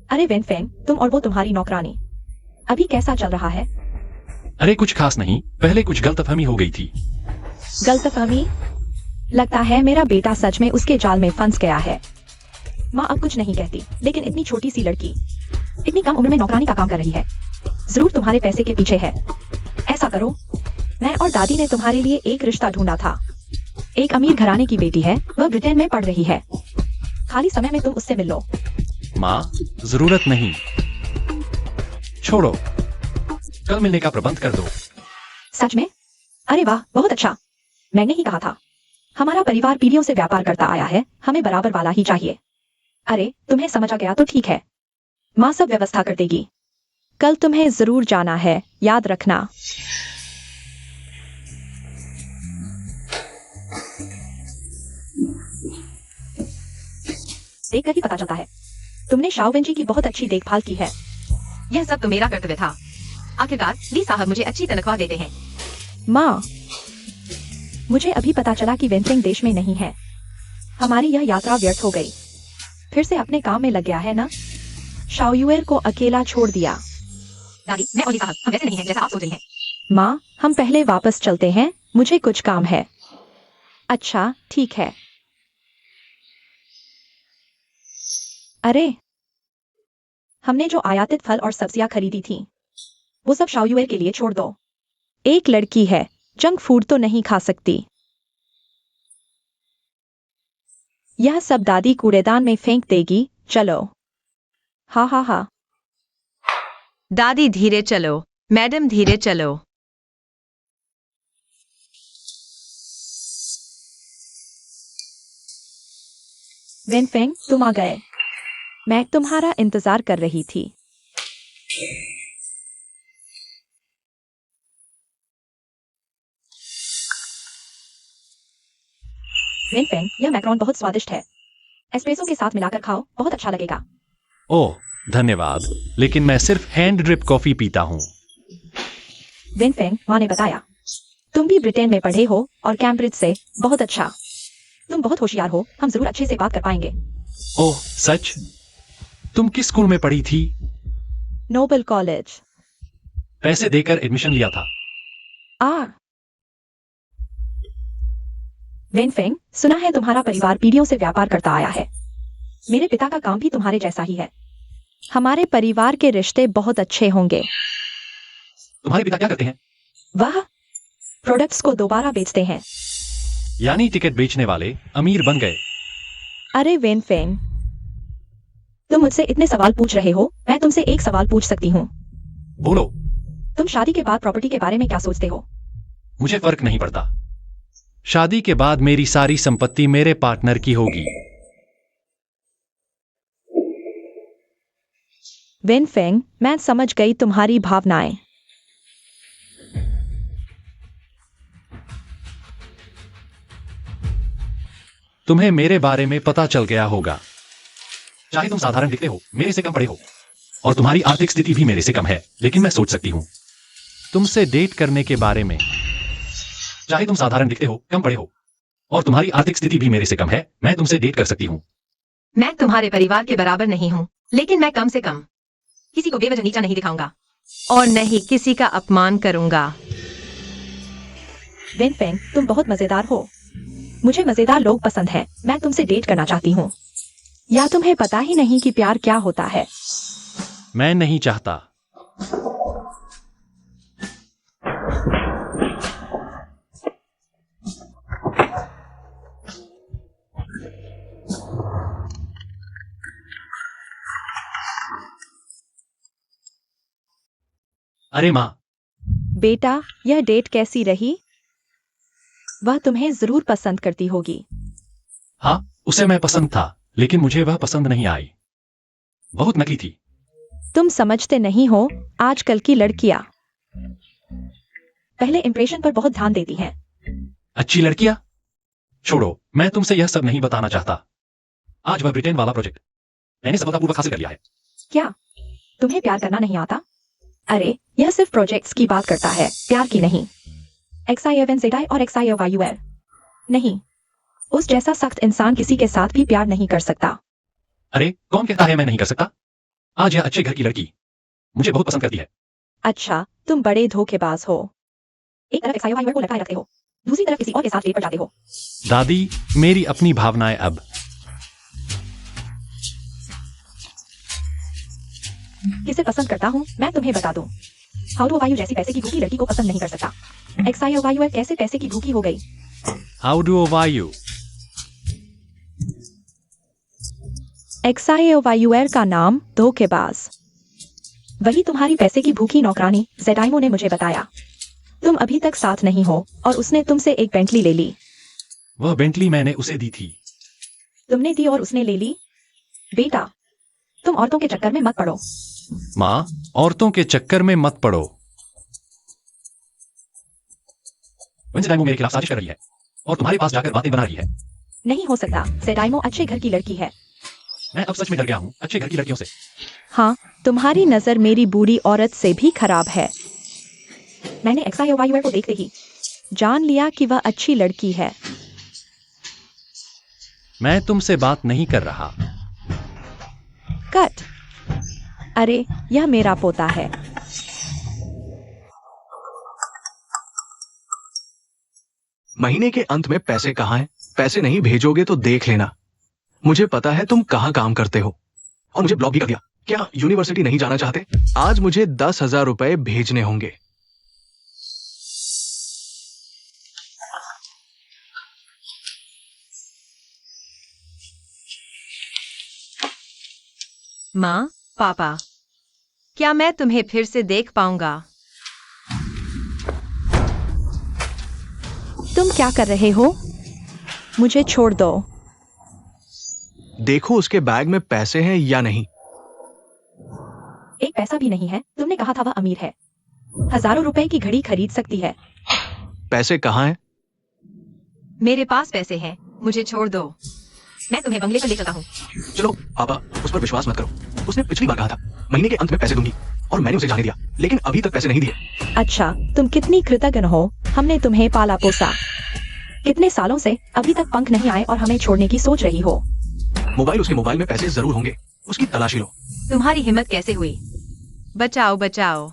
S3: अरे वेनफेंग, तुम और वो तुम्हारी नौकरानी अभी कैसा चल रहा है?
S4: अरे कुछ खास नहीं, पहले कुछ गलतफहमी हो गई थी।
S3: गलतफहमी? लगता है मेरा बेटा सच में उसके जाल में फंस गया है। माँ अब कुछ नहीं कहती, लेकिन इतनी छोटी सी लड़की इतनी कम उम्र में नौकरानी का काम कर रही है। जरूर तुम्हारे पैसे के पीछे है। ऐसा करो, मैं और दादी ने तुम्हारे लिए एक रिश्ता ढूंढा था। एक अमीर घराने की बेटी है, वह ब्रिटेन में पढ़ रही है। खाली समय में तुम उससे मिल लो।
S4: माँ, जरूरत नहीं। छोड़ो, कल मिलने का प्रबंध कर दो।
S3: सच में? अरे वाह, बहुत अच्छा। मैंने ही कहा था। हमारा परिवार पीढ़ियों से व्यापार करता आया है, हमें बराबर वाला ही चाहिए। अरे, तुम्हें समझ आ गया तो ठीक है। माँ सब व्यवस्था कर देगी। कल तुम्हें जरूर जाना है, याद रखना। देखकर ही पता चलता है तुमने शाओवेंजी की बहुत अच्छी देखभाल की है।
S2: यह सब तो मेरा कर्तव्य था। आखिरकार ली साहब मुझे अच्छी तनख्वाह देते हैं।
S3: माँ, मुझे अभी पता चला कि वेंफेंग देश में नहीं है। हमारी यह यात्रा व्यर्थ हो गई। फिर से अपने काम में लग गया है ना? शाओयुएर को अकेला छोड़ दिया।
S2: दादी, मैं और ली साहब हम वैसे नहीं हैं जैसा आप सोच रही हैं।
S3: माँ, हम पहले वापस चलते हैं, मुझे कुछ काम है। अच्छा, ठीक है। अरे, हमने जो आयातित फल और सब्जियां खरीदी थी, वो सब शाओयुएर के लिए छोड़ दो। एक लड़की है, जंक फूड तो नहीं खा सकती। यह सब दादी कूड़ेदान में फेंक देगी। चलो। हाँ हाँ हाँ।
S2: दादी धीरे चलो, मैडम धीरे चलो।
S3: वेनफेंग, तुम आ गए। मैं तुम्हारा इंतजार कर रही थी। वेनफेंग, यह मैक्रोन बहुत स्वादिष्ट है। एस्प्रेसो के साथ मिलाकर खाओ, बहुत अच्छा लगेगा।
S4: ओह, धन्यवाद, लेकिन मैं सिर्फ हैंड ड्रिप कॉफी पीता हूँ।
S3: वेनफेंग, माँ ने बताया तुम भी ब्रिटेन में पढ़े हो और कैम्ब्रिज से। बहुत अच्छा। तुम बहुत होशियार हो, हम जरूर अच्छे से बात कर पाएंगे।
S4: ओह, सच? तुम किस स्कूल में पढ़ी थी?
S3: Noble college.
S4: पैसे देकर एडमिशन लिया था।
S3: वेनफेंग, सुना है तुम्हारा परिवार पीढ़ियों से व्यापार करता आया है। मेरे पिता का काम भी तुम्हारे जैसा ही है। हमारे परिवार के रिश्ते बहुत अच्छे होंगे।
S4: तुम्हारे पिता क्या करते हैं?
S3: वह प्रोडक्ट्स को दोबारा बेचते हैं।
S4: यानी टिकट बेचने वाले अमीर बन गए।
S3: अरे वेनफेंग, तुम मुझसे इतने सवाल पूछ रहे हो, मैं तुमसे एक सवाल पूछ सकती हूँ।
S4: बोलो।
S3: तुम शादी के बाद प्रॉपर्टी के बारे में क्या सोचते हो?
S4: मुझे फर्क नहीं पड़ता। शादी के बाद मेरी सारी संपत्ति मेरे पार्टनर की होगी।
S3: वेनफेंग, मैं समझ गई तुम्हारी भावनाएं।
S4: तुम्हें मेरे बारे में पता चल गया होगा। चाहे तुम साधारण दिखते हो, मेरे से कम पढ़े हो, और तुम्हारी आर्थिक स्थिति भी मेरे से कम है, लेकिन मैं सोच सकती हूँ तुमसे डेट करने के बारे में। चाहे तुम साधारण दिखते हो, कम पढ़े हो, और तुम्हारी आर्थिक स्थिति भी मेरे से कम है, मैं तुमसे डेट कर सकती हूँ।
S2: मैं तुम्हारे परिवार के बराबर नहीं हूँ, लेकिन मैं कम से कम किसी को बेवजह नीचा नहीं दिखाऊंगा और न ही किसी का अपमान करूंगा।
S3: वेनफेंग, तुम बहुत मजेदार हो। मुझे मजेदार लोग पसंद हैं। मैं तुमसे डेट करना चाहती हूँ। या तुम्हें पता ही नहीं कि प्यार क्या होता है?
S4: मैं नहीं चाहता। अरे माँ।
S3: बेटा, यह डेट कैसी रही? वह तुम्हें जरूर पसंद करती होगी।
S4: हाँ, उसे मैं पसंद था, लेकिन मुझे वह पसंद नहीं आई। बहुत नकली थी।
S3: तुम समझते नहीं हो, आजकल की लड़कियां पहले इंप्रेशन पर बहुत ध्यान देती हैं।
S4: अच्छी लड़कियां? छोड़ो, मैं तुमसे यह सब नहीं बताना चाहता। आज वह ब्रिटेन वाला प्रोजेक्ट मैंने सफलतापूर्वक हासिल कर लिया है।
S3: क्या तुम्हें प्यार करना नहीं आता? अरे, यह सिर्फ प्रोजेक्ट्स की बात करता है, प्यार की नहीं। XIFNZI और XIOYUL नहीं। उस जैसा सख्त इंसान किसी के साथ भी प्यार नहीं कर सकता।
S4: अरे, कौन कहता है मैं नहीं कर सकता? आज यह अच्छे घर की लड़की मुझे बहुत पसंद करती है।
S3: अच्छा, तुम बड़े धोखेबाज हो। एक तरफ XIOYUL को लटकाए रखते हो, दूसरी तरफ किसी और के साथ डेट पर जाते हो।
S4: दादी, मेरी अपनी भावनाएं अब।
S3: किसे पसंद करता हूँ मैं तुम्हें बता दूं। हाउडुओवायु जैसी पैसे की भूखी लड़की को पसंद नहीं कर सकता। XIOYUL कैसे पैसे की भूखी हो गई?
S4: हाउडुओवायु।
S3: XIOYUL का नाम धोखेबाज। वही तुम्हारी पैसे की भूखी नौकरानी जेडाइमो ने मुझे बताया। तुम अभी तक साथ नहीं हो और उसने तुमसे एक बेंटली ले ली।
S4: वह बेंटली मैंने उसे दी थी।
S3: तुमने दी और उसने ले ली? बेटा, तुम औरतों के चक्कर में मत पड़ो।
S4: माँ, औरतों के चक्कर में मत पड़ो। वेंसडाइमो मेरे खिलाफ साजिश कर रही है और तुम्हारे पास जाकर बातें बना रही है।
S3: नहीं हो सकता, जेडाइमो अच्छे घर की लड़की है।
S4: मैं अब सच में डर गया हूँ अच्छे घर की लड़कियों से।
S3: हाँ, तुम्हारी नजर मेरी बूढ़ी औरत से भी खराब है। मैंने एक्सायोवायुअर को देखते ही जान लिया कि वह अच्छी लड़की है।
S4: मैं तुमसे बात नहीं कर रहा।
S3: कट। अरे, यह मेरा पोता है।
S1: महीने के अंत में पैसे कहाँ हैं? पैसे नहीं भेजोगे तो देख लेना। मुझे पता है तुम कहाँ काम करते हो और मुझे ब्लॉक भी कर दिया। क्या यूनिवर्सिटी नहीं जाना चाहते? आज मुझे 10,000 रुपए भेजने होंगे।
S2: माँ, पापा, क्या मैं तुम्हें फिर से देख पाऊंगा?
S3: तुम क्या कर रहे हो? मुझे छोड़ दो।
S1: देखो उसके बैग में पैसे हैं या नहीं।
S3: एक पैसा भी नहीं है। तुमने कहा था वह अमीर है, हजारों रुपए की घड़ी खरीद सकती है।
S1: पैसे कहाँ हैं?
S2: मेरे पास पैसे हैं, मुझे छोड़ दो। मैं तुम्हें बंगले पर ले चलता हूँ।
S1: चलो पापा, उस पर विश्वास मत करो। उसने पिछली बार कहा था महीने के अंत में पैसे दूंगी और मैंने उसे जाने दिया, लेकिन अभी तक पैसे नहीं दिए।
S3: अच्छा, तुम कितनी कृतज्ञ हो। हमने तुम्हें पाला पोसा। कितने सालों से अभी तक पंख नहीं आए और हमें छोड़ने की सोच रही हो।
S1: उसके मोबाइल में पैसे जरूर होंगे, उसकी तलाशी लो।
S2: तुम्हारी हिम्मत कैसे हुई? बचाओ बचाओ।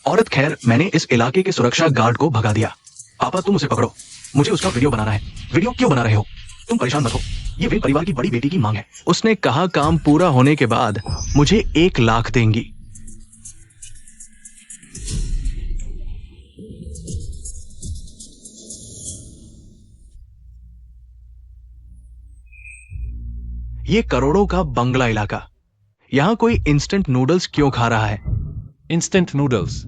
S1: औरत, खैर मैंने इस इलाके के सुरक्षा गार्ड को भगा दिया। पापा तुम उसे पकड़ो, मुझे उसका वीडियो बनाना है। वीडियो क्यों बना रहे हो? तुम परेशान मत हो, ये विन परिवार की बड़ी बेटी की मांग है। उसने कहा काम पूरा होने के बाद मुझे 1 लाख देंगी। ये करोड़ों का बंगला इलाका, यहां कोई इंस्टेंट नूडल्स क्यों खा रहा है?
S4: Instant noodles?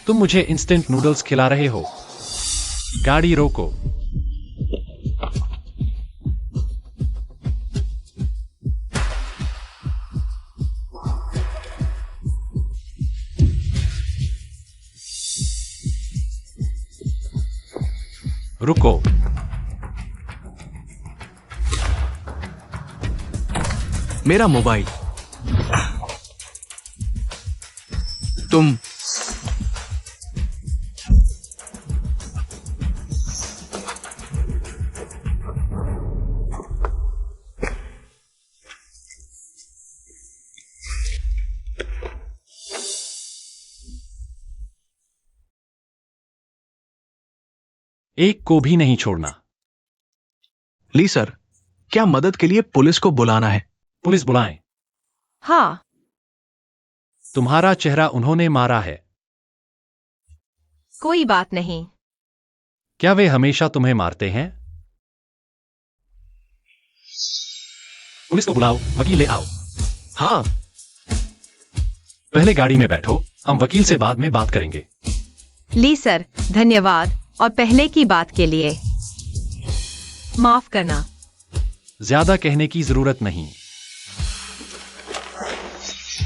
S4: तुम मुझे इंस्टेंट नूडल्स खिला रहे हो? गाड़ी रोको। रुको।
S1: मेरा मोबाइल। तुम
S4: एक को भी नहीं छोड़ना।
S1: ली सर, क्या मदद के लिए पुलिस को बुलाना है?
S4: पुलिस बुलाएं।
S2: हाँ।
S4: तुम्हारा चेहरा उन्होंने मारा है।
S2: कोई बात नहीं।
S4: क्या वे हमेशा तुम्हें मारते हैं? पुलिस को बुलाओ, वकील ले आओ।
S1: हाँ।
S4: पहले गाड़ी में बैठो, हम वकील से बाद में बात करेंगे।
S2: ली सर, धन्यवाद, और पहले की बात के लिए माफ करना।
S4: ज्यादा कहने की जरूरत नहीं।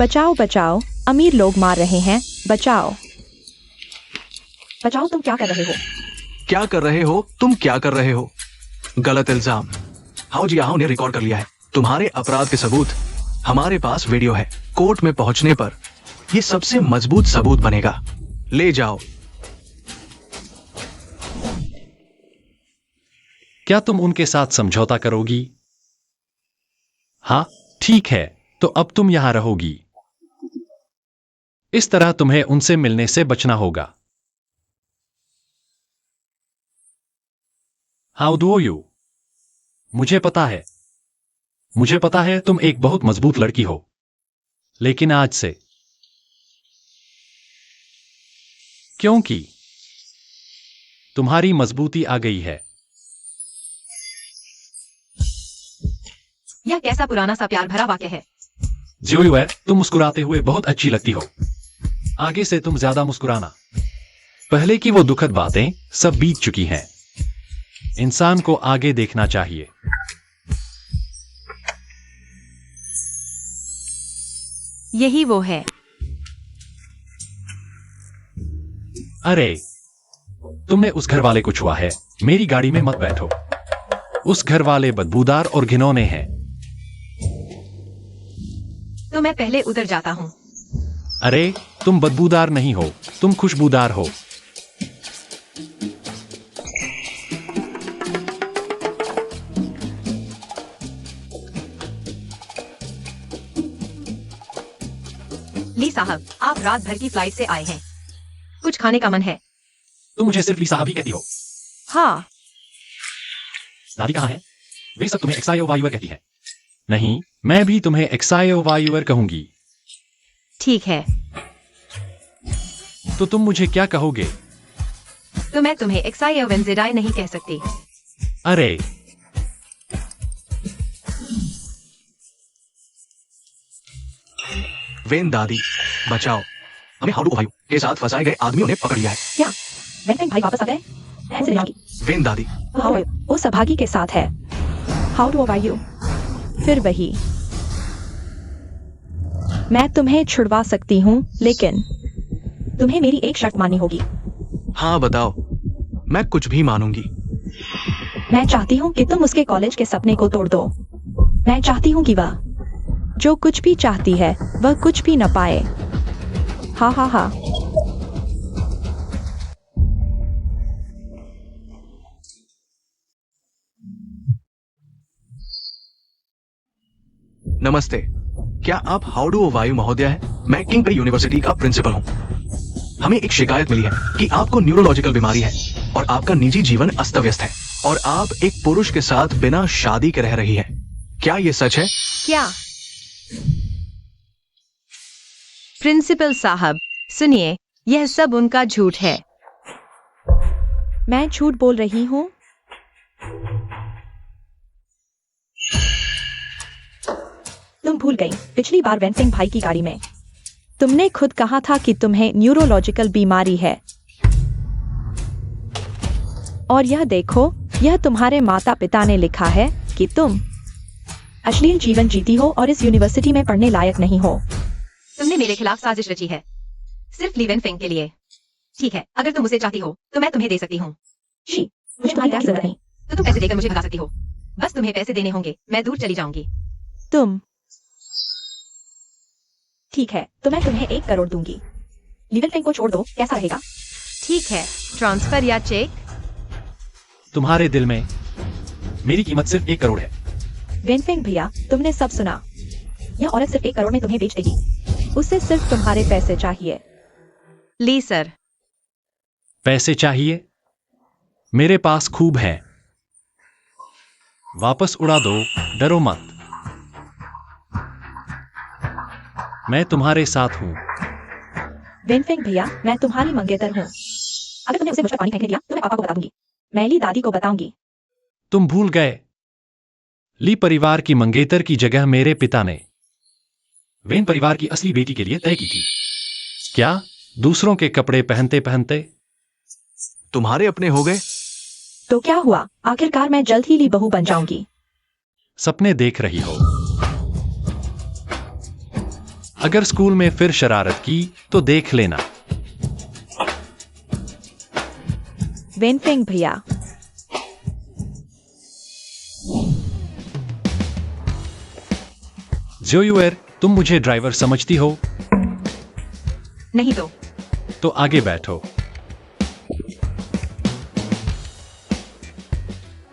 S3: बचाओ बचाओ, अमीर लोग मार रहे हैं। बचाओ बचाओ। तुम क्या कर रहे हो?
S1: क्या कर रहे हो? तुम क्या कर रहे हो? गलत इल्जाम। हाउ जी, यहाँ ने रिकॉर्ड कर लिया है। तुम्हारे अपराध के सबूत हमारे पास वीडियो है। कोर्ट में पहुंचने पर ये सबसे मजबूत सबूत बनेगा। ले जाओ।
S4: क्या तुम उनके साथ समझौता करोगी? हाँ, ठीक है, तो अब तुम यहां रहोगी। इस तरह तुम्हें उनसे मिलने से बचना होगा। How do you? मुझे पता है तुम एक बहुत मजबूत लड़की हो, लेकिन आज से क्योंकि तुम्हारी मजबूती आ गई है।
S2: यह कैसा पुराना सा प्यार भरा वाक्य है।
S4: जोयुएर, तुम मुस्कुराते हुए बहुत अच्छी लगती हो। आगे से तुम ज्यादा मुस्कुराना। पहले की वो दुखद बातें सब बीत चुकी हैं। इंसान को आगे देखना चाहिए।
S2: यही वो है।
S4: अरे, तुमने उस घर वाले को छुआ है। मेरी गाड़ी में मत बैठो। उस घर वाले बदबूदार और घिनौने हैं।
S2: तो मैं पहले उतर जाता हूँ।
S4: अरे, तुम बदबूदार नहीं हो, तुम खुशबूदार हो।
S2: ली साहब, आप रात भर की फ्लाइट से आए हैं। कुछ खाने का मन है?
S4: तुम मुझे सिर्फ ली साहब ही कहती हो।
S2: हाँ।
S4: दादी कहाँ है? वे सब तुम्हें एक्सायो वायुअर कहती हैं। नहीं, मैं भी तुम्हें एक्सायो वायुअर कहूंगी।
S2: ठीक है।
S4: तो तुम मुझे क्या कहोगे?
S2: तो मैं तुम्हें एक्सायो वेंजेडाई नहीं कह सकती।
S4: अरे,
S1: वेन दादी, बचाओ, हमें हाउ टू ओवायू के साथ फंसाए गए आदमियों ने पकड़ लिया है।
S3: क्या वेनफेंग भाई वापस आ गए?
S1: वेन दादी,
S3: वो सभागी के साथ है। How do are you? फिर वही। मैं तुम्हें छुड़वा सकती हूँ, लेकिन तुम्हें मेरी एक शर्त माननी होगी।
S1: हाँ बताओ, मैं कुछ भी मानूंगी।
S3: मैं चाहती हूँ कि तुम उसके कॉलेज के सपने को तोड़ दो। मैं चाहती हूँ कि वह जो कुछ भी चाहती है वह कुछ भी न पाए। हाँ हाँ हाँ।
S1: नमस्ते, क्या आप हाउडू वायु महोदय हैं? मैं किंगस्ली यूनिवर्सिटी का प्रिंसिपल हूँ। हमें एक शिकायत मिली है कि आपको न्यूरोलॉजिकल बीमारी है और आपका निजी जीवन अस्त व्यस्त है और आप एक पुरुष के साथ बिना शादी के रह रही हैं। क्या ये सच है?
S2: क्या? प्रिंसिपल साहब, सुनिए, यह सब उनका झूठ है।
S3: मैं झूठ बोल रही हूँ? तुम भूल गई पिछली बार वेंसिंग भाई की गाड़ी में तुमने खुद कहा था कि तुम्हें न्यूरोलॉजिकल बीमारी है। और यह देखो, यह तुम्हारे माता पिता ने लिखा है कि तुम अश्लील जीवन जीती हो और इस यूनिवर्सिटी में पढ़ने लायक नहीं हो।
S2: तुमने मेरे खिलाफ साजिश रची है, सिर्फ ली वेनफेंग के लिए। ठीक है, अगर तुम उसे चाहती हो तो मैं तुम्हें दे सकती हूँ।
S3: शी, मुझे तुम्हारी प्यार की जरूरत नहीं।
S2: तो तुम पैसे देकर मुझे भगा सकती हो। बस तुम्हें पैसे देने होंगे, मैं दूर चली जाऊंगी।
S3: तुम ठीक है, तो मैं तुम्हें 1 करोड़ दूंगी। लीवेनफेंग को छोड़ दो, कैसा रहेगा?
S2: ठीक है, ट्रांसफर या चेक?
S4: तुम्हारे दिल में मेरी कीमत सिर्फ 1 करोड़ है।
S3: वेनफेंग भैया, तुमने सब सुना। यह औरत सिर्फ 1 करोड़ में तुम्हें बेच देगी। उसे सिर्फ तुम्हारे पैसे चाहिए।
S2: ली सर।
S4: पैसे चाहिए? मेरे पास खूब है। वापस उड़ा दो, डरो मत। मैं तुम्हारे साथ हूं।
S3: वेनफेंग भैया, मैं तुम्हारी मंगेतर हूँ। अगर तुमने उसे मुझ पर पानी फेंकने दिया तो मैं पापा को बता दूंगी। मैं ली दादी को बताऊंगी।
S4: तुम भूल गए, ली परिवार की मंगेतर की जगह मेरे पिता ने वेन परिवार की असली बेटी के लिए तय की थी। क्या दूसरों के कपड़े पहनते पहनते
S1: तुम्हारे अपने हो गए?
S3: तो क्या हुआ, आखिरकार मैं जल्द ही ली बहू बन जाऊंगी।
S4: सपने देख रही हो? अगर स्कूल में फिर शरारत की तो देख लेना।
S3: वेनफेंग भैया,
S4: जोयुएर, तुम मुझे ड्राइवर समझती हो?
S2: नहीं
S4: तो आगे बैठो।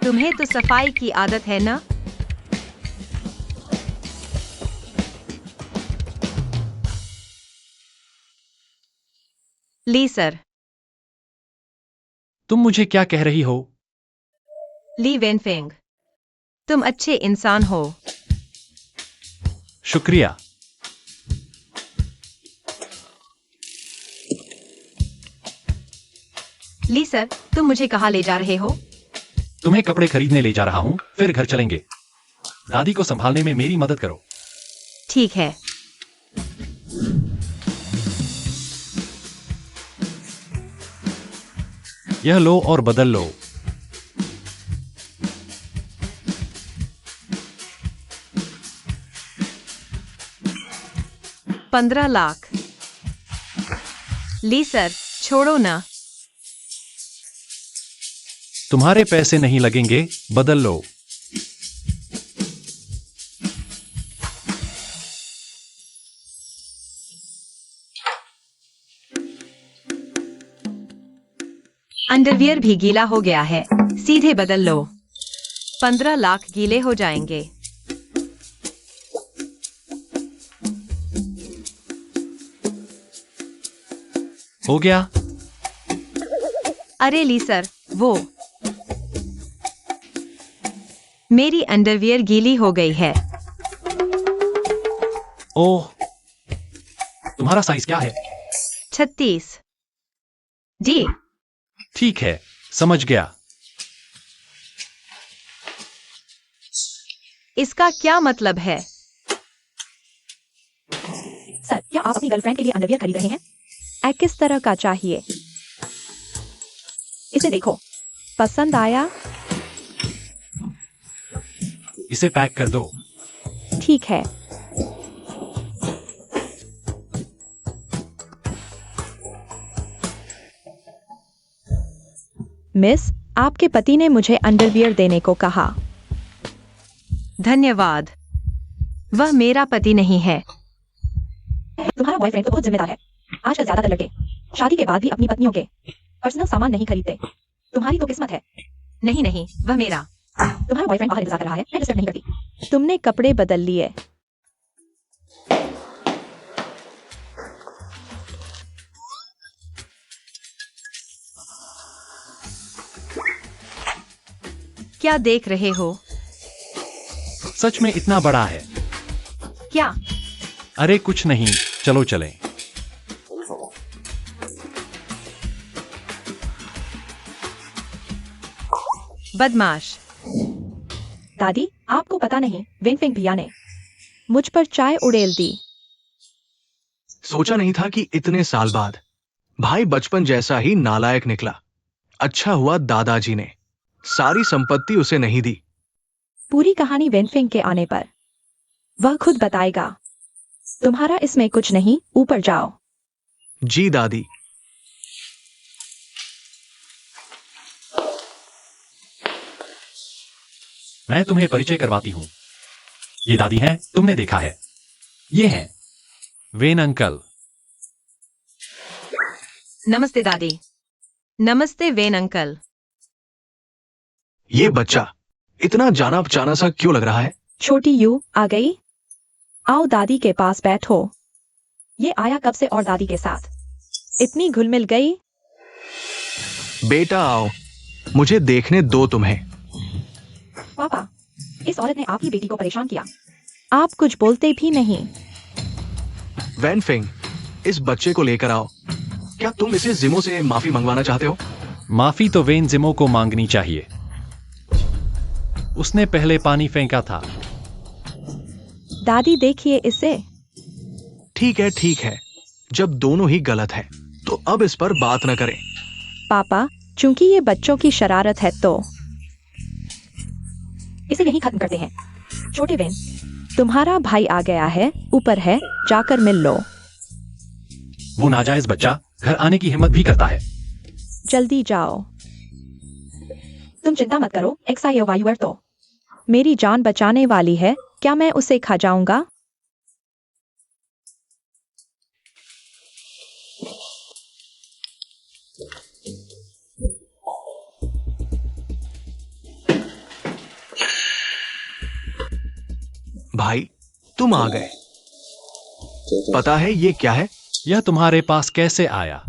S2: तुम्हें तो सफाई की आदत है ना? ली सर।
S4: तुम मुझे क्या कह रही हो?
S2: ली वेनफेंग, तुम अच्छे इंसान हो।
S4: शुक्रिया।
S2: ली सर, तुम मुझे कहाँ ले जा रहे हो?
S4: तुम्हें कपड़े खरीदने ले जा रहा हूँ, फिर घर चलेंगे। दादी को संभालने में मेरी मदद करो।
S2: ठीक है।
S4: यह लो और बदल लो।
S2: 15 लाख। ली सर, छोड़ो ना।
S4: तुम्हारे पैसे नहीं लगेंगे, बदल लो।
S2: अंडरवियर भी गीला हो गया है, सीधे बदल लो। 15 लाख गीले हो जाएंगे।
S4: हो गया।
S2: अरे ली सर, वो मेरी अंडरवियर गीली हो गई है।
S4: ओह, तुम्हारा साइज क्या है?
S2: 36। जी।
S4: ठीक है, समझ गया।
S2: इसका क्या मतलब है?
S3: सर, क्या आप अपनी गर्लफ्रेंड के लिए अंडरवियर खरीद रहे हैं? किस तरह का चाहिए? इसे देखो, पसंद आया?
S4: इसे पैक कर दो।
S3: ठीक है। मिस, आपके पति ने मुझे अंडरवियर देने को कहा।
S2: धन्यवाद। वह मेरा पति नहीं है।
S3: तुम्हारा बॉयफ्रेंड तो बहुत जिम्मेदार है। आजकल ज्यादातर लड़के शादी के बाद भी अपनी पत्नियों के पर्सनल सामान नहीं खरीदते। तुम्हारी तो किस्मत है।
S2: नहीं नहीं, वह मेरा।
S3: तुम्हारा बॉयफ्रेंड बाहर इंतजार कर रहा है, मैं डिस्टर्ब नहीं करती। तुमने कपड़े बदल लिए।
S2: क्या देख रहे हो?
S4: सच में इतना बड़ा है?
S2: क्या?
S4: अरे कुछ नहीं, चलो चलें।
S2: बदमाश।
S3: दादी, आपको पता नहीं, विनफिंग भैया ने मुझ पर चाय उड़ेल दी।
S1: सोचा नहीं था कि इतने साल बाद भाई बचपन जैसा ही नालायक निकला। अच्छा हुआ दादाजी ने सारी संपत्ति उसे नहीं दी।
S3: पूरी कहानी विनफिंग के आने पर वह खुद बताएगा। तुम्हारा इसमें कुछ नहीं, ऊपर जाओ।
S1: जी दादी।
S4: मैं तुम्हें परिचय करवाती हूँ। ये दादी हैं, तुमने देखा है। ये हैं वेन अंकल।
S2: नमस्ते दादी। नमस्ते वेन अंकल।
S1: ये बच्चा इतना जाना पहचाना सा क्यों लग रहा है?
S3: छोटी यू आ गई। आओ दादी के पास बैठो। ये आया कब से और दादी के साथ इतनी घुल मिल गई।
S1: बेटा आओ, मुझे देखने दो तुम्हें।
S3: पापा, इस औरत ने आपकी बेटी को परेशान किया। आप कुछ बोलते भी नहीं।
S1: वैनफिंग, इस बच्चे को लेकर आओ। क्या तुम इसे जिमो से माफी मंगवाना चाहते हो?
S4: माफी तो वेन जिमो को मांगनी चाहिए। उसने पहले पानी फेंका था।
S3: दादी देखिए इसे।
S1: ठीक है, जब दोनों ही गलत है तो अब इस पर बात न करें।
S3: पापा, चूंकि ये बच्चों की शरारत है तो इसे यहीं खत्म करते हैं। छोटे वेन, तुम्हारा भाई आ गया है, ऊपर है, जाकर मिल लो।
S4: वो नाजायज बच्चा घर आने की हिम्मत भी करता है।
S3: जल्दी जाओ। तुम चिंता मत करो, XIOYUR तो मेरी जान बचाने वाली है। क्या मैं उसे खा जाऊंगा?
S1: भाई, तुम आ गए। पता है ये क्या है?
S4: यह तुम्हारे पास कैसे आया?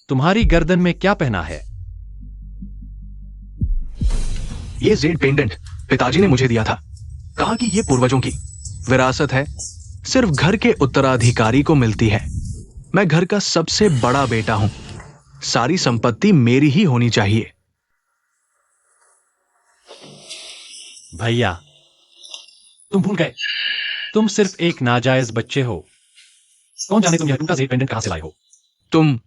S4: तुम्हारी गर्दन में क्या पहना है?
S1: ये जेड पेंडेंट पिताजी ने मुझे दिया था। कहा कि ये पूर्वजों की विरासत है। सिर्फ घर के उत्तराधिकारी को मिलती है। मैं घर का सबसे बड़ा बेटा हूं। सारी संपत्ति मेरी ही होनी चाहिए।
S4: भैया, तुम भूल गए, तुम सिर्फ एक नाजायज बच्चे हो। कौन जाने तुम यह टूटा जेड पेंडेंट कहां से लाए हो?
S1: तुम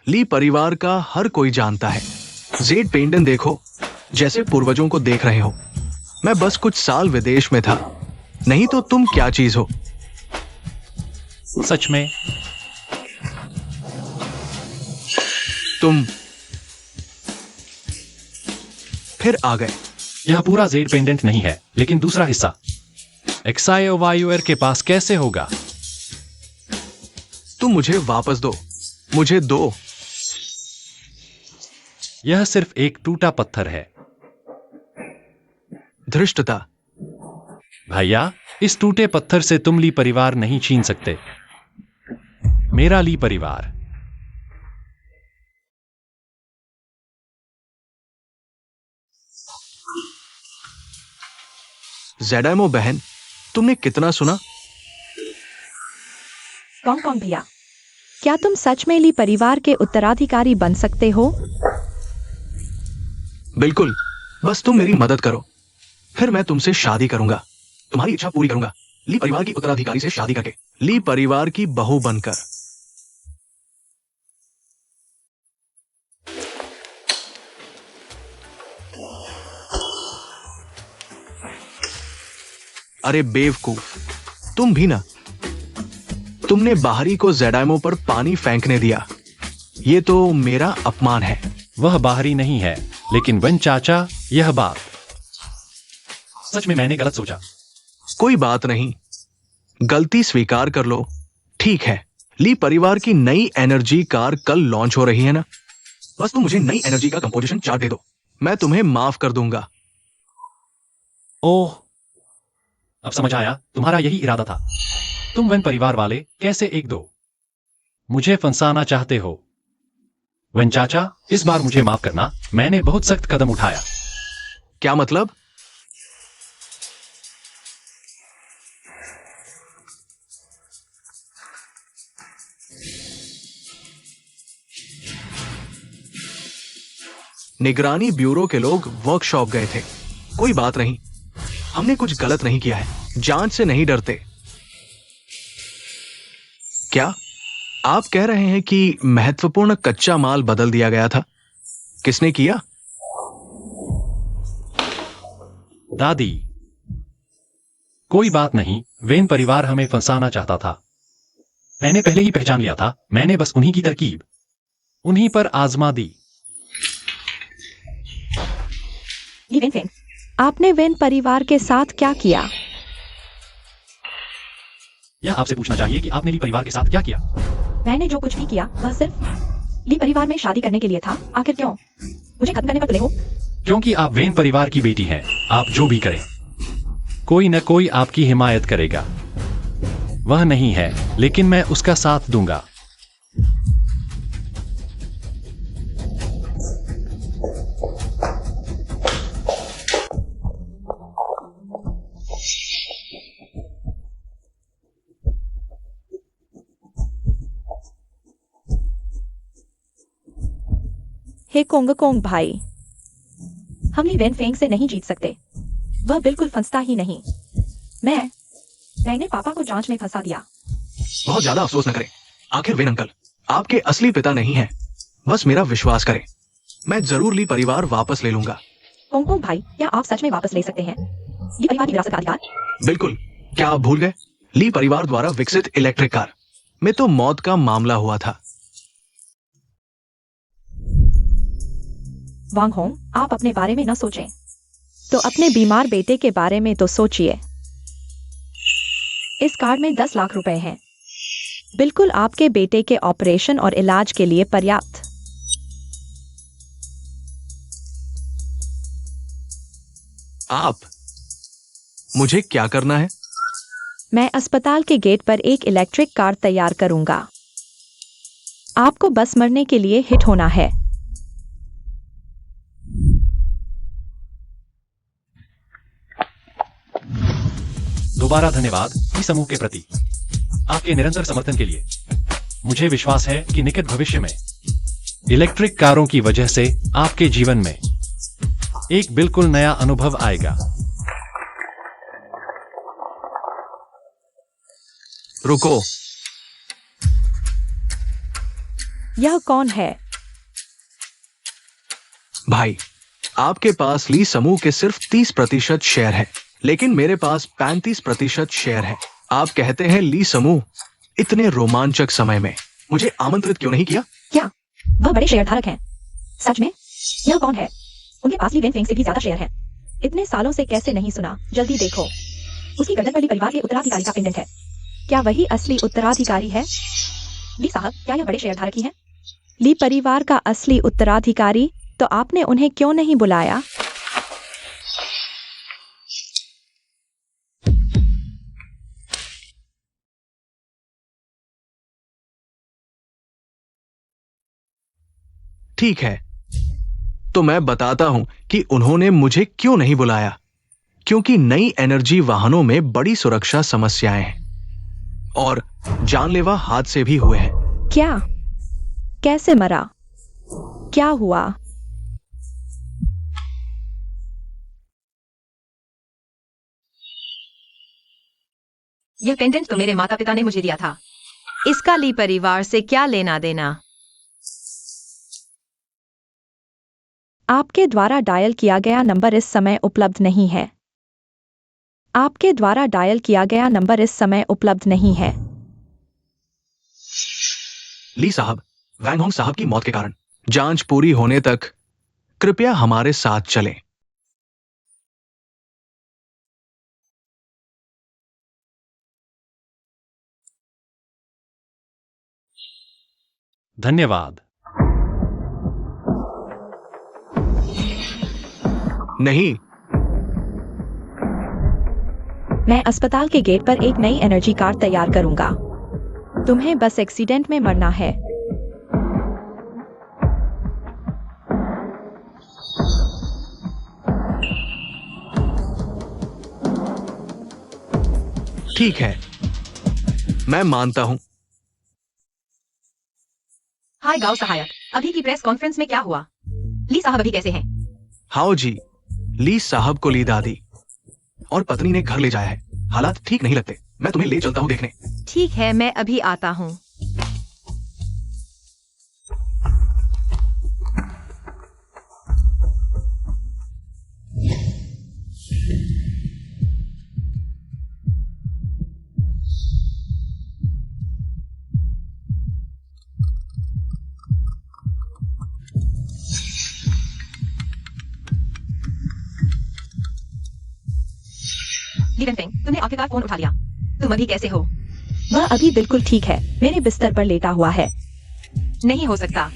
S1: ली परिवार का हर कोई जानता है। जेड पेंडेंट देखो, जैसे पूर्वजों को देख रहे हो। मैं बस कुछ साल विदेश में था, नहीं तो तुम क्या चीज हो।
S4: सच में?
S1: तुम फिर आ गए।
S4: यह पूरा जेड पेंडेंट नहीं है, लेकिन दूसरा हिस्सा एक्सायोवायुअर के पास कैसे होगा?
S1: तुम मुझे वापस दो, मुझे दो।
S4: यह सिर्फ एक टूटा पत्थर है।
S1: धृष्टता।
S4: भैया, इस टूटे पत्थर से तुम ली परिवार नहीं छीन सकते। मेरा ली परिवार।
S1: ज़ेडाइमो बहन, तुमने कितना सुना?
S3: कॉन्ग कॉन्ग भैया, क्या तुम सच में ली परिवार के उत्तराधिकारी बन सकते हो?
S1: बिल्कुल, बस तुम मेरी मदद करो, फिर मैं तुमसे शादी करूंगा। तुम्हारी इच्छा पूरी करूंगा, ली परिवार की उत्तराधिकारी से शादी करके, ली परिवार की बहू बनकर। अरे बेवकूफ, तुम भी ना। तुमने बाहरी को ज़ेडाइमो पर पानी फेंकने दिया। ये तो मेरा अपमान है।
S4: वह बाहरी नहीं है, लेकिन वन चाचा, यह बात सच में मैंने गलत सोचा।
S1: कोई बात नहीं, गलती स्वीकार कर लो। ठीक है, ली परिवार की नई एनर्जी कार कल लॉन्च हो रही है ना? बस तुम मुझे नई एनर्जी का कंपोजिशन चार्ट दे दो, मैं तुम्हें माफ कर दूंगा।
S4: ओह, अब समझ आया, तुम्हारा यही इरादा था। तुम वन परिवार वाले कैसे एक दो मुझे फंसाना चाहते हो। वन चाचा, इस बार मुझे माफ करना, मैंने बहुत सख्त कदम उठाया।
S1: क्या मतलब? निगरानी ब्यूरो के लोग वर्कशॉप गए थे। कोई बात नहीं, हमने कुछ गलत नहीं किया है, जांच से नहीं डरते। क्या आप कह रहे हैं कि महत्वपूर्ण कच्चा माल बदल दिया गया था? किसने किया?
S4: दादी, कोई बात नहीं, वेन परिवार हमें फंसाना चाहता था। मैंने पहले ही पहचान लिया था, मैंने बस उन्हीं की तरकीब उन्हीं पर आजमा दी।
S3: वेन, आपने वेन परिवार के साथ क्या किया?
S4: यह आपसे पूछना चाहिए कि आपने ली परिवार के साथ क्या किया।
S3: मैंने जो कुछ भी किया वह सिर्फ ली परिवार में शादी करने के लिए था। आखिर क्यों मुझे खत्म करने पर तुले हो?
S4: क्योंकि आप वेन परिवार की बेटी हैं। आप जो भी करें, कोई न कोई आपकी हिमायत करेगा। वह नहीं है, लेकिन मैं उसका साथ दूंगा।
S3: हे कोंग कोंग भाई, हम ली वेन फेंग से नहीं जीत सकते। वह बिल्कुल फंसता ही नहीं। मैंने पापा को जांच में फंसा दिया।
S1: बहुत ज्यादा अफसोस न करें। आखिर वेन अंकल आपके असली पिता नहीं हैं। बस मेरा विश्वास करें, मैं जरूर ली परिवार वापस ले लूंगा।
S3: कोंग कोंग भाई, क्या आप सच में वापस ले सकते हैं ली परिवार की विरासत का अधिकार?
S1: बिल्कुल। क्या आप भूल गए? ली परिवार द्वारा विकसित इलेक्ट्रिक कार में तो मौत का मामला हुआ था।
S3: वांग होंग, आप अपने बारे में न सोचें, तो अपने बीमार बेटे के बारे में तो सोचिए। इस कार्ड में 10 लाख रुपए हैं, बिल्कुल आपके बेटे के ऑपरेशन और इलाज के लिए पर्याप्त।
S1: आप मुझे क्या करना है?
S3: मैं अस्पताल के गेट पर एक इलेक्ट्रिक कार तैयार करूंगा। आपको बस मरने के लिए हिट होना है।
S4: दोबारा धन्यवाद ली समूह के प्रति आपके निरंतर समर्थन के लिए। मुझे विश्वास है कि निकट भविष्य में इलेक्ट्रिक कारों की वजह से आपके जीवन में एक बिल्कुल नया अनुभव आएगा।
S1: रुको,
S3: यह कौन है?
S1: भाई, आपके पास ली समूह के सिर्फ 30% शेयर है, लेकिन मेरे पास 35% शेयर है। आप कहते हैं ली समूह इतने रोमांचक समय में मुझे आमंत्रित क्यों नहीं किया?
S3: क्या वह बड़े शेयर धारक हैं? सच में? यह कौन है? उनके पास ली वेनफेंग से भी ज्यादा शेयर है। इतने सालों से कैसे नहीं सुना? जल्दी देखो, उसकी गर्दन पर ली परिवार के उत्तराधिकारी का पेंडेंट है। क्या वही असली उत्तराधिकारी है? ली साहब, क्या यह बड़े शेयर धारक ही है? ली परिवार का असली उत्तराधिकारी? तो आपने उन्हें क्यों नहीं बुलाया?
S1: ठीक है, तो मैं बताता हूं कि उन्होंने मुझे क्यों नहीं बुलाया। क्योंकि नई एनर्जी वाहनों में बड़ी सुरक्षा समस्याएं हैं और जानलेवा हादसे भी हुए हैं।
S3: क्या? कैसे मरा? क्या हुआ?
S2: यह पेंडेंट तो मेरे माता पिता ने मुझे दिया था। इसका ली परिवार से क्या लेना देना?
S3: आपके द्वारा डायल किया गया नंबर इस समय उपलब्ध नहीं है। आपके द्वारा डायल किया गया नंबर इस समय उपलब्ध नहीं है।
S1: ली साहब, वैंग होंग साहब की मौत के कारण जांच पूरी होने तक कृपया हमारे साथ चलें।
S4: धन्यवाद।
S1: नहीं,
S3: मैं अस्पताल के गेट पर एक नई एनर्जी कार तैयार करूंगा। तुम्हें बस एक्सीडेंट में मरना है।
S1: ठीक है, मैं मानता हूं।
S2: हाय गांव सहायक, अभी की प्रेस कॉन्फ्रेंस में क्या हुआ? ली साहब अभी कैसे हैं?
S1: हाओ जी, ली साहब को ली दादी और पत्नी ने घर ले जाया है। हालात ठीक नहीं लगते। मैं तुम्हें ले चलता हूं देखने।
S2: ठीक है, मैं अभी आता हूँ। ली वेनफेंग, तुमने आखिरकार फोन उठा लिया। तुम अभी कैसे हो?
S3: वह अभी बिल्कुल ठीक है, मेरे बिस्तर पर लेटा हुआ है।
S2: नहीं हो सकता।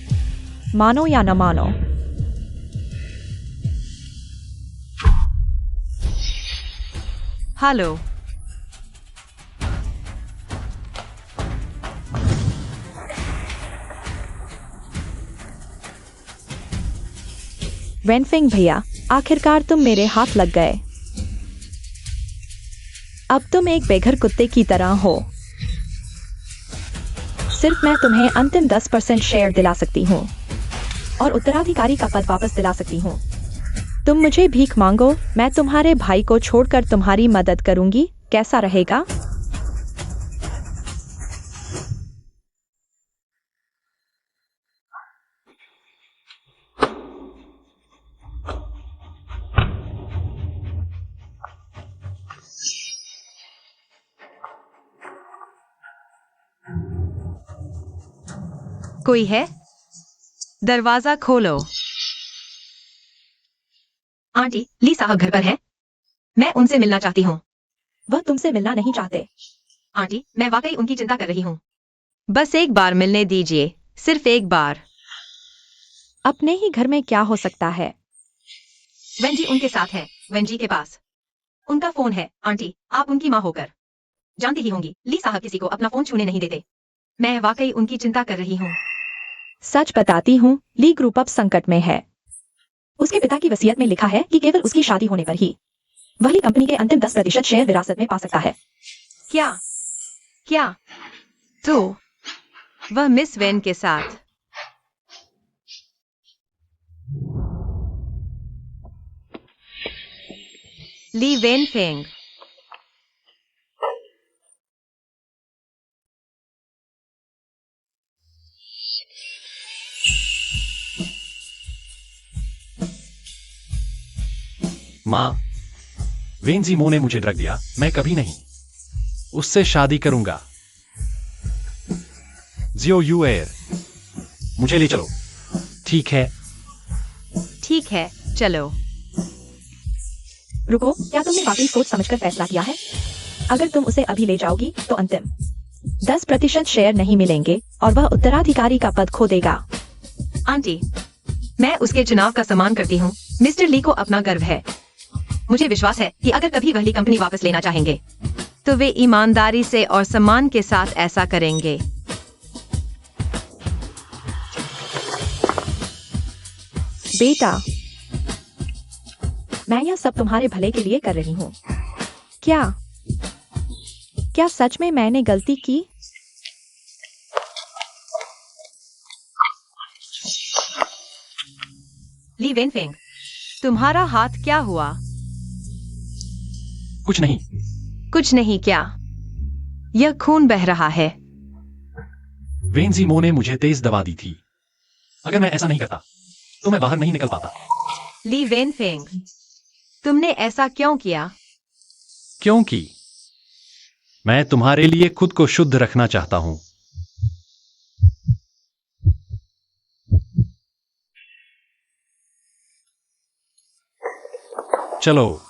S3: मानो या न मानो,
S2: हेलो।
S3: वेनफेंग भैया, आखिरकार तुम मेरे हाथ लग गए। अब तुम एक बेघर कुत्ते की तरह हो। सिर्फ मैं तुम्हें अंतिम 10% शेयर दिला सकती हूँ और उत्तराधिकारी का पद वापस दिला सकती हूँ। तुम मुझे भीख मांगो, मैं तुम्हारे भाई को छोड़कर तुम्हारी मदद करूंगी। कैसा रहेगा?
S2: कोई है? दरवाजा खोलो। आंटी, ली साहब घर पर हैं? मैं उनसे मिलना चाहती हूँ।
S3: वह तुमसे मिलना नहीं चाहते।
S2: आंटी, मैं वाकई उनकी चिंता कर रही हूँ। बस एक बार मिलने दीजिए, सिर्फ एक बार।
S3: अपने ही घर में क्या हो सकता है?
S2: वेंजी उनके साथ है, वेंजी के पास उनका फोन है। आंटी, आप उनकी माँ होकर जानती ही होंगी, ली साहब किसी को अपना फोन छूने नहीं देते। मैं वाकई उनकी चिंता कर रही हूँ।
S3: सच बताती हूँ, ली ग्रुप अब संकट में है। उसके पिता की वसीयत में लिखा है कि केवल उसकी शादी होने पर ही वही कंपनी के अंतिम 10% शेयर विरासत में पा सकता है।
S2: क्या क्या तो वह मिस वेन के साथ? ली वेन फेंग।
S4: माँ, वेंजी मो ने मुझे ड्रग दिया, मैं कभी नहीं उससे शादी करूंगा। जियो यूएर, मुझे ले चलो। ठीक है।
S2: ठीक है, चलो।
S3: रुको, क्या तुमने वाकई सोच समझकर फैसला किया है? अगर तुम उसे अभी ले जाओगी तो अंतिम 10% शेयर नहीं मिलेंगे और वह उत्तराधिकारी का पद खो देगा।
S2: आंटी, मैं उसके चुनाव का सम्मान करती हूँ। मिस्टर ली को अपना गर्व है। मुझे विश्वास है कि अगर कभी वह ली कंपनी वापस लेना चाहेंगे तो वे ईमानदारी से और सम्मान के साथ ऐसा करेंगे।
S3: बेटा, मैं यह सब तुम्हारे भले के लिए कर रही हूँ। क्या क्या सच में मैंने गलती की?
S2: ली वेन फेंग, तुम्हारा हाथ क्या हुआ?
S4: कुछ नहीं।
S2: कुछ नहीं क्या? यह खून बह रहा है।
S4: वेंजी मो ने मुझे तेज दवा दी थी। अगर मैं ऐसा नहीं करता तो मैं बाहर नहीं निकल पाता।
S2: ली वेन फेंग, तुमने ऐसा क्यों किया?
S4: क्योंकि मैं तुम्हारे लिए खुद को शुद्ध रखना चाहता हूं। चलो।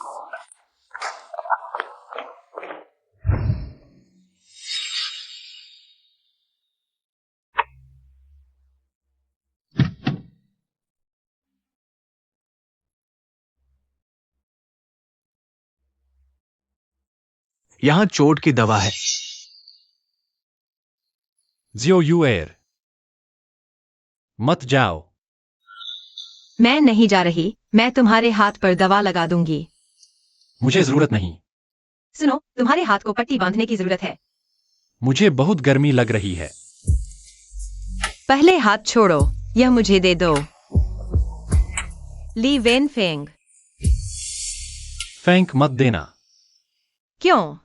S1: यहां चोट की दवा है।
S4: जियो यूएर, मत जाओ।
S2: मैं नहीं जा रही। मैं तुम्हारे हाथ पर दवा लगा दूंगी।
S4: मुझे जरूरत नहीं।
S2: सुनो, तुम्हारे हाथ को पट्टी बांधने की जरूरत है।
S4: मुझे बहुत गर्मी लग रही है।
S2: पहले हाथ छोड़ो। यह मुझे दे दो। ली वेन फेंग।
S4: फेंक मत देना।
S2: क्यों?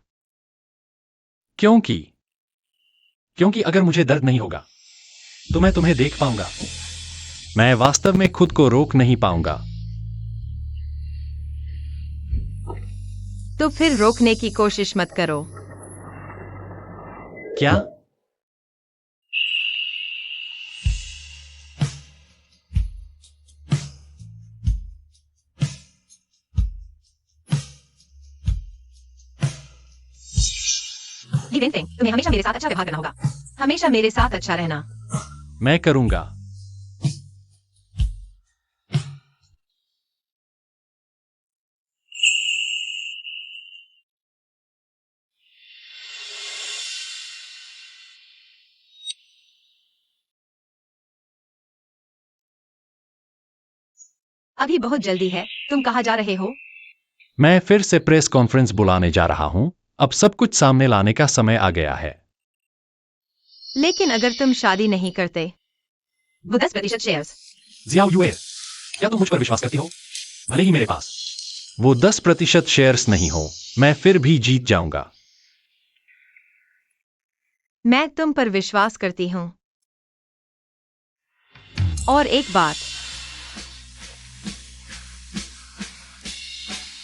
S4: क्योंकि अगर मुझे दर्द नहीं होगा तो मैं तुम्हें देख पाऊंगा। मैं वास्तव में खुद को रोक नहीं पाऊंगा।
S2: तो फिर रोकने की कोशिश मत करो।
S4: क्या?
S2: ली वेन फेंग, तुम्हें हमेशा मेरे साथ अच्छा व्यवहार करना होगा। हमेशा मेरे साथ अच्छा रहना।
S4: मैं करूंगा।
S2: अभी बहुत जल्दी है। तुम कहाँ जा रहे हो?
S4: मैं फिर से प्रेस कॉन्फ्रेंस बुलाने जा रहा हूं। अब सब कुछ सामने लाने का समय आ गया है।
S2: लेकिन अगर तुम शादी नहीं करते? वो 10% शेयर्स।
S4: जियाओ यूएर, क्या तुम मुझ पर विश्वास करती हो? भले ही मेरे पास वो 10% शेयर्स नहीं हो, मैं फिर भी जीत जाऊंगा।
S2: मैं तुम पर विश्वास करती हूँ। और एक बात,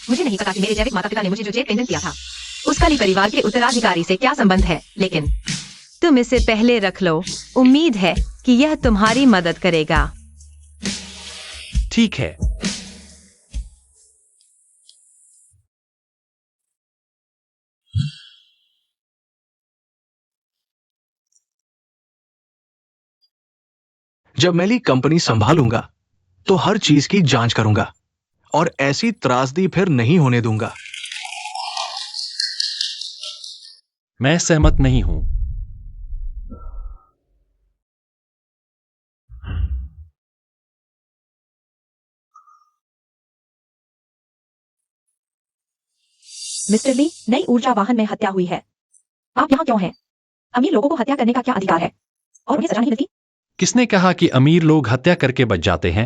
S2: मुझे नहीं पता कि मेरे जैविक माता पिता ने मुझे जो जेब पेंडेंट दिया था उसका ली परिवार के उत्तराधिकारी से क्या संबंध है, लेकिन तुम इसे पहले रख लो। उम्मीद है कि यह तुम्हारी मदद करेगा।
S4: ठीक है।
S1: जब मैं ली कंपनी संभालूंगा तो हर चीज की जांच करूंगा और ऐसी त्रासदी फिर नहीं होने दूंगा।
S4: मैं सहमत नहीं हूं।
S3: मिस्टर ली, नई ऊर्जा वाहन में हत्या हुई है। आप यहाँ क्यों हैं? अमीर लोगों को हत्या करने का क्या अधिकार है? और उन्हें सजा नहीं मिलती?
S4: किसने कहा कि अमीर लोग हत्या करके बच जाते हैं?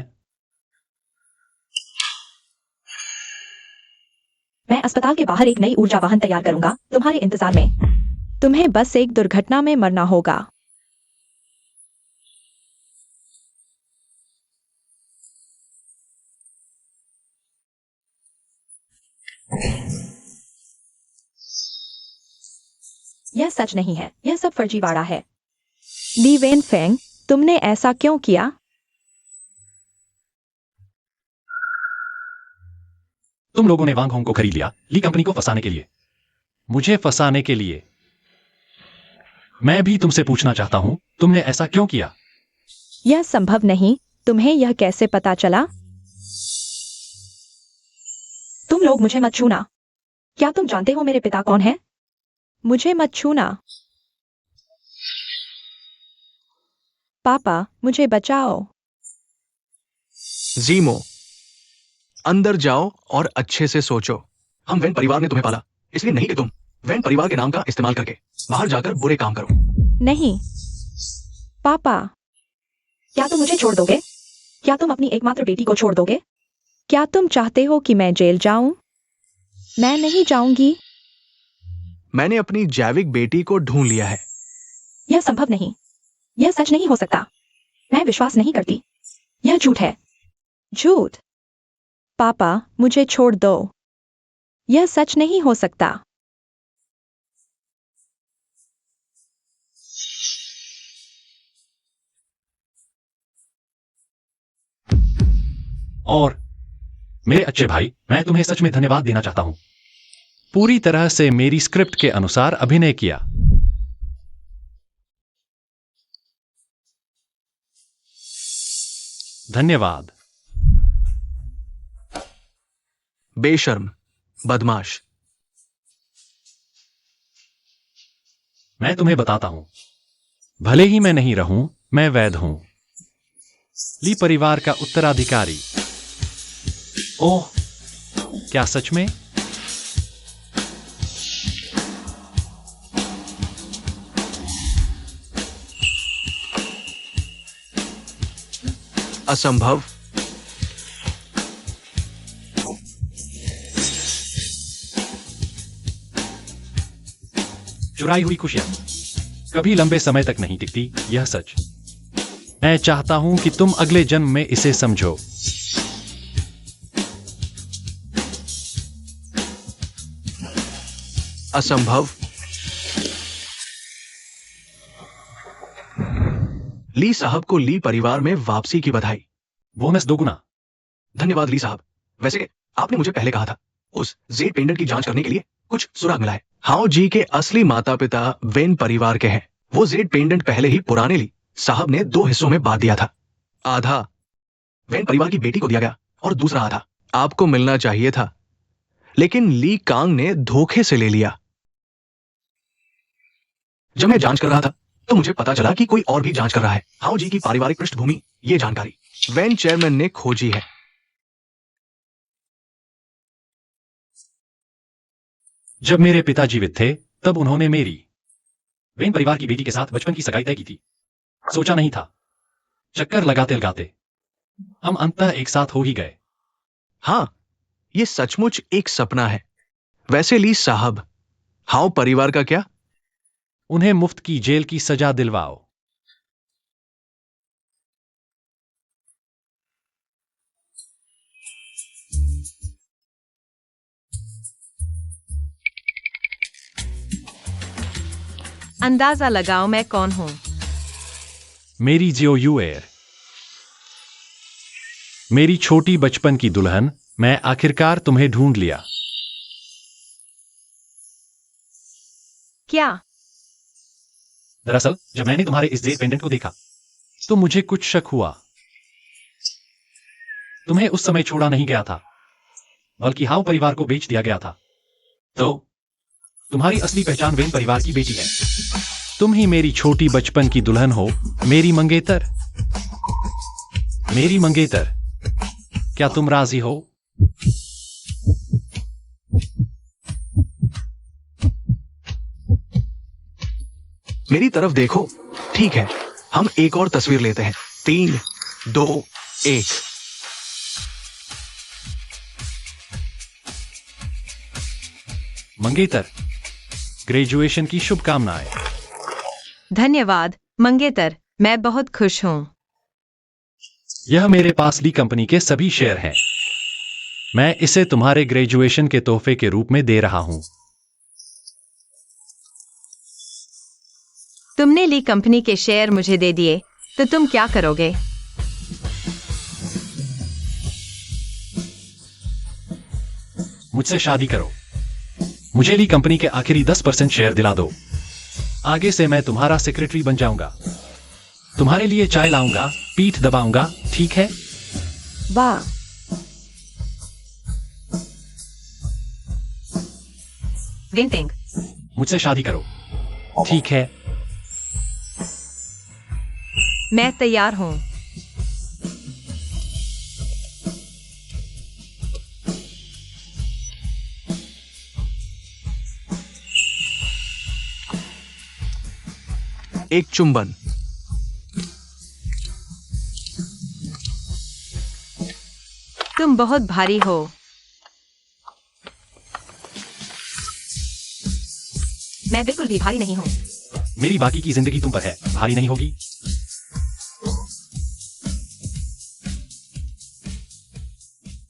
S3: मैं अस्पताल के बाहर एक नई ऊर्जा वाहन तैयार करूंगा तुम्हारे इंतजार में। तुम्हें बस एक दुर्घटना में मरना होगा। यह सच नहीं है, यह सब फर्जीवाड़ा है। ली वेन फेंग, तुमने ऐसा क्यों किया?
S4: तुम लोगों ने वांग होंग को खरीद लिया ली कंपनी को फंसाने के लिए, मुझे फंसाने के लिए। मैं भी तुमसे पूछना चाहता हूं, तुमने ऐसा क्यों किया?
S3: यह संभव नहीं। तुम्हें यह कैसे पता चला? तुम लोग मुझे मत छूना। क्या तुम जानते हो मेरे पिता कौन है? मुझे मत छूना। पापा, मुझे बचाओ।
S1: जीमो, अंदर जाओ और अच्छे से सोचो। हम वेन परिवार ने तुम्हें पाला, इसलिए नहीं कि तुम वेन परिवार के नाम का इस्तेमाल करके बाहर जाकर बुरे काम करो।
S3: नहीं पापा, क्या तुम मुझे छोड़ दोगे? क्या तुम अपनी एकमात्र बेटी को छोड़ दोगे? क्या तुम चाहते हो कि मैं जेल जाऊं? मैं नहीं जाऊंगी।
S1: मैंने अपनी जैविक बेटी को ढूंढ लिया है।
S3: यह संभव नहीं। यह सच नहीं हो सकता। मैं विश्वास नहीं करती। यह झूठ है। झूठ। पापा, मुझे छोड़ दो। यह सच नहीं हो सकता।
S4: और मेरे अच्छे भाई, मैं तुम्हें सच में धन्यवाद देना चाहता हूं। पूरी तरह से मेरी स्क्रिप्ट के अनुसार अभिनय किया। धन्यवाद।
S1: बेशर्म, बदमाश।
S4: मैं तुम्हें बताता हूं, भले ही मैं नहीं रहूं, मैं वैध हूं, ली परिवार का उत्तराधिकारी। ओह, क्या सच में?
S1: असंभव।
S4: चुराई हुई खुशियां कभी लंबे समय तक नहीं टिकती, यह सच। मैं चाहता हूं कि तुम अगले जन्म में इसे समझो।
S1: असंभव। ली साहब को ली परिवार में वापसी की बधाई।
S4: बोनस दोगुना।
S1: धन्यवाद ली साहब। वैसे आपने मुझे पहले कहा था, उस जेड पेंडेंट की जांच करने के लिए कुछ सुराग मिला है। हाओ जी के असली माता पिता वेन परिवार के हैं। वो जेड पेंडेंट पहले ही पुराने ली साहब ने 2 हिस्सों में बांट दिया था। आधा वेन परिवार की बेटी को दिया गया और दूसरा आधा आपको मिलना चाहिए था, लेकिन ली कांग ने धोखे से ले लिया। जब मैं जांच कर रहा था तो मुझे पता चला कि कोई और भी जांच कर रहा है। हाओ जी की पारिवारिक पृष्ठभूमि, ये जानकारी वेन चेयरमैन ने खोजी है।
S4: जब मेरे पिता जीवित थे, तब उन्होंने मेरी वेन परिवार की बेटी के साथ बचपन की सगाई तय की थी। सोचा नहीं था, चक्कर लगाते लगाते हम अंततः एक साथ हो ही गए।
S1: हां, ये सचमुच एक सपना है। वैसे ली साहब, हाओ परिवार का क्या?
S4: उन्हें मुफ्त की जेल की सजा दिलवाओ।
S2: अंदाजा लगाओ मैं कौन हूं।
S4: मेरी जियो यूएर, मेरी छोटी बचपन की दुल्हन, मैं आखिरकार तुम्हें ढूंढ लिया।
S2: क्या?
S4: दरअसल जब मैंने तुम्हारे इस जेड पेंडेंट को देखा तो मुझे कुछ शक हुआ। तुम्हें उस समय छोड़ा नहीं गया था, बल्कि हाउ परिवार को बेच दिया गया था। तो तुम्हारी असली पहचान वेन परिवार की बेटी है। तुम ही मेरी छोटी बचपन की दुल्हन हो, मेरी मंगेतर। मेरी मंगेतर, क्या तुम राजी हो?
S1: मेरी तरफ देखो। ठीक है, हम एक और तस्वीर लेते हैं। 3, 2, 1।
S4: मंगेतर, ग्रेजुएशन की शुभकामनाएं।
S2: धन्यवाद मंगेतर, मैं बहुत खुश हूँ।
S4: यह मेरे पास ली कंपनी के सभी शेयर हैं। मैं इसे तुम्हारे ग्रेजुएशन के तोहफे के रूप में दे रहा हूं।
S2: तुमने ली कंपनी के शेयर मुझे दे दिए, तो तुम क्या करोगे?
S4: मुझसे शादी करो। मुझे ली कंपनी के आखिरी 10% शेयर दिला दो। आगे से मैं तुम्हारा सेक्रेटरी बन जाऊंगा। तुम्हारे लिए चाय लाऊंगा, पीठ दबाऊंगा, ठीक है?
S3: वाह,
S2: विंटिंग,
S4: मुझसे शादी करो, ठीक है?
S2: मैं तैयार हूँ।
S1: एक चुंबन।
S2: तुम बहुत भारी हो।
S3: मैं बिल्कुल भी भारी नहीं हूँ।
S4: मेरी बाकी की जिंदगी तुम पर है, भारी नहीं होगी।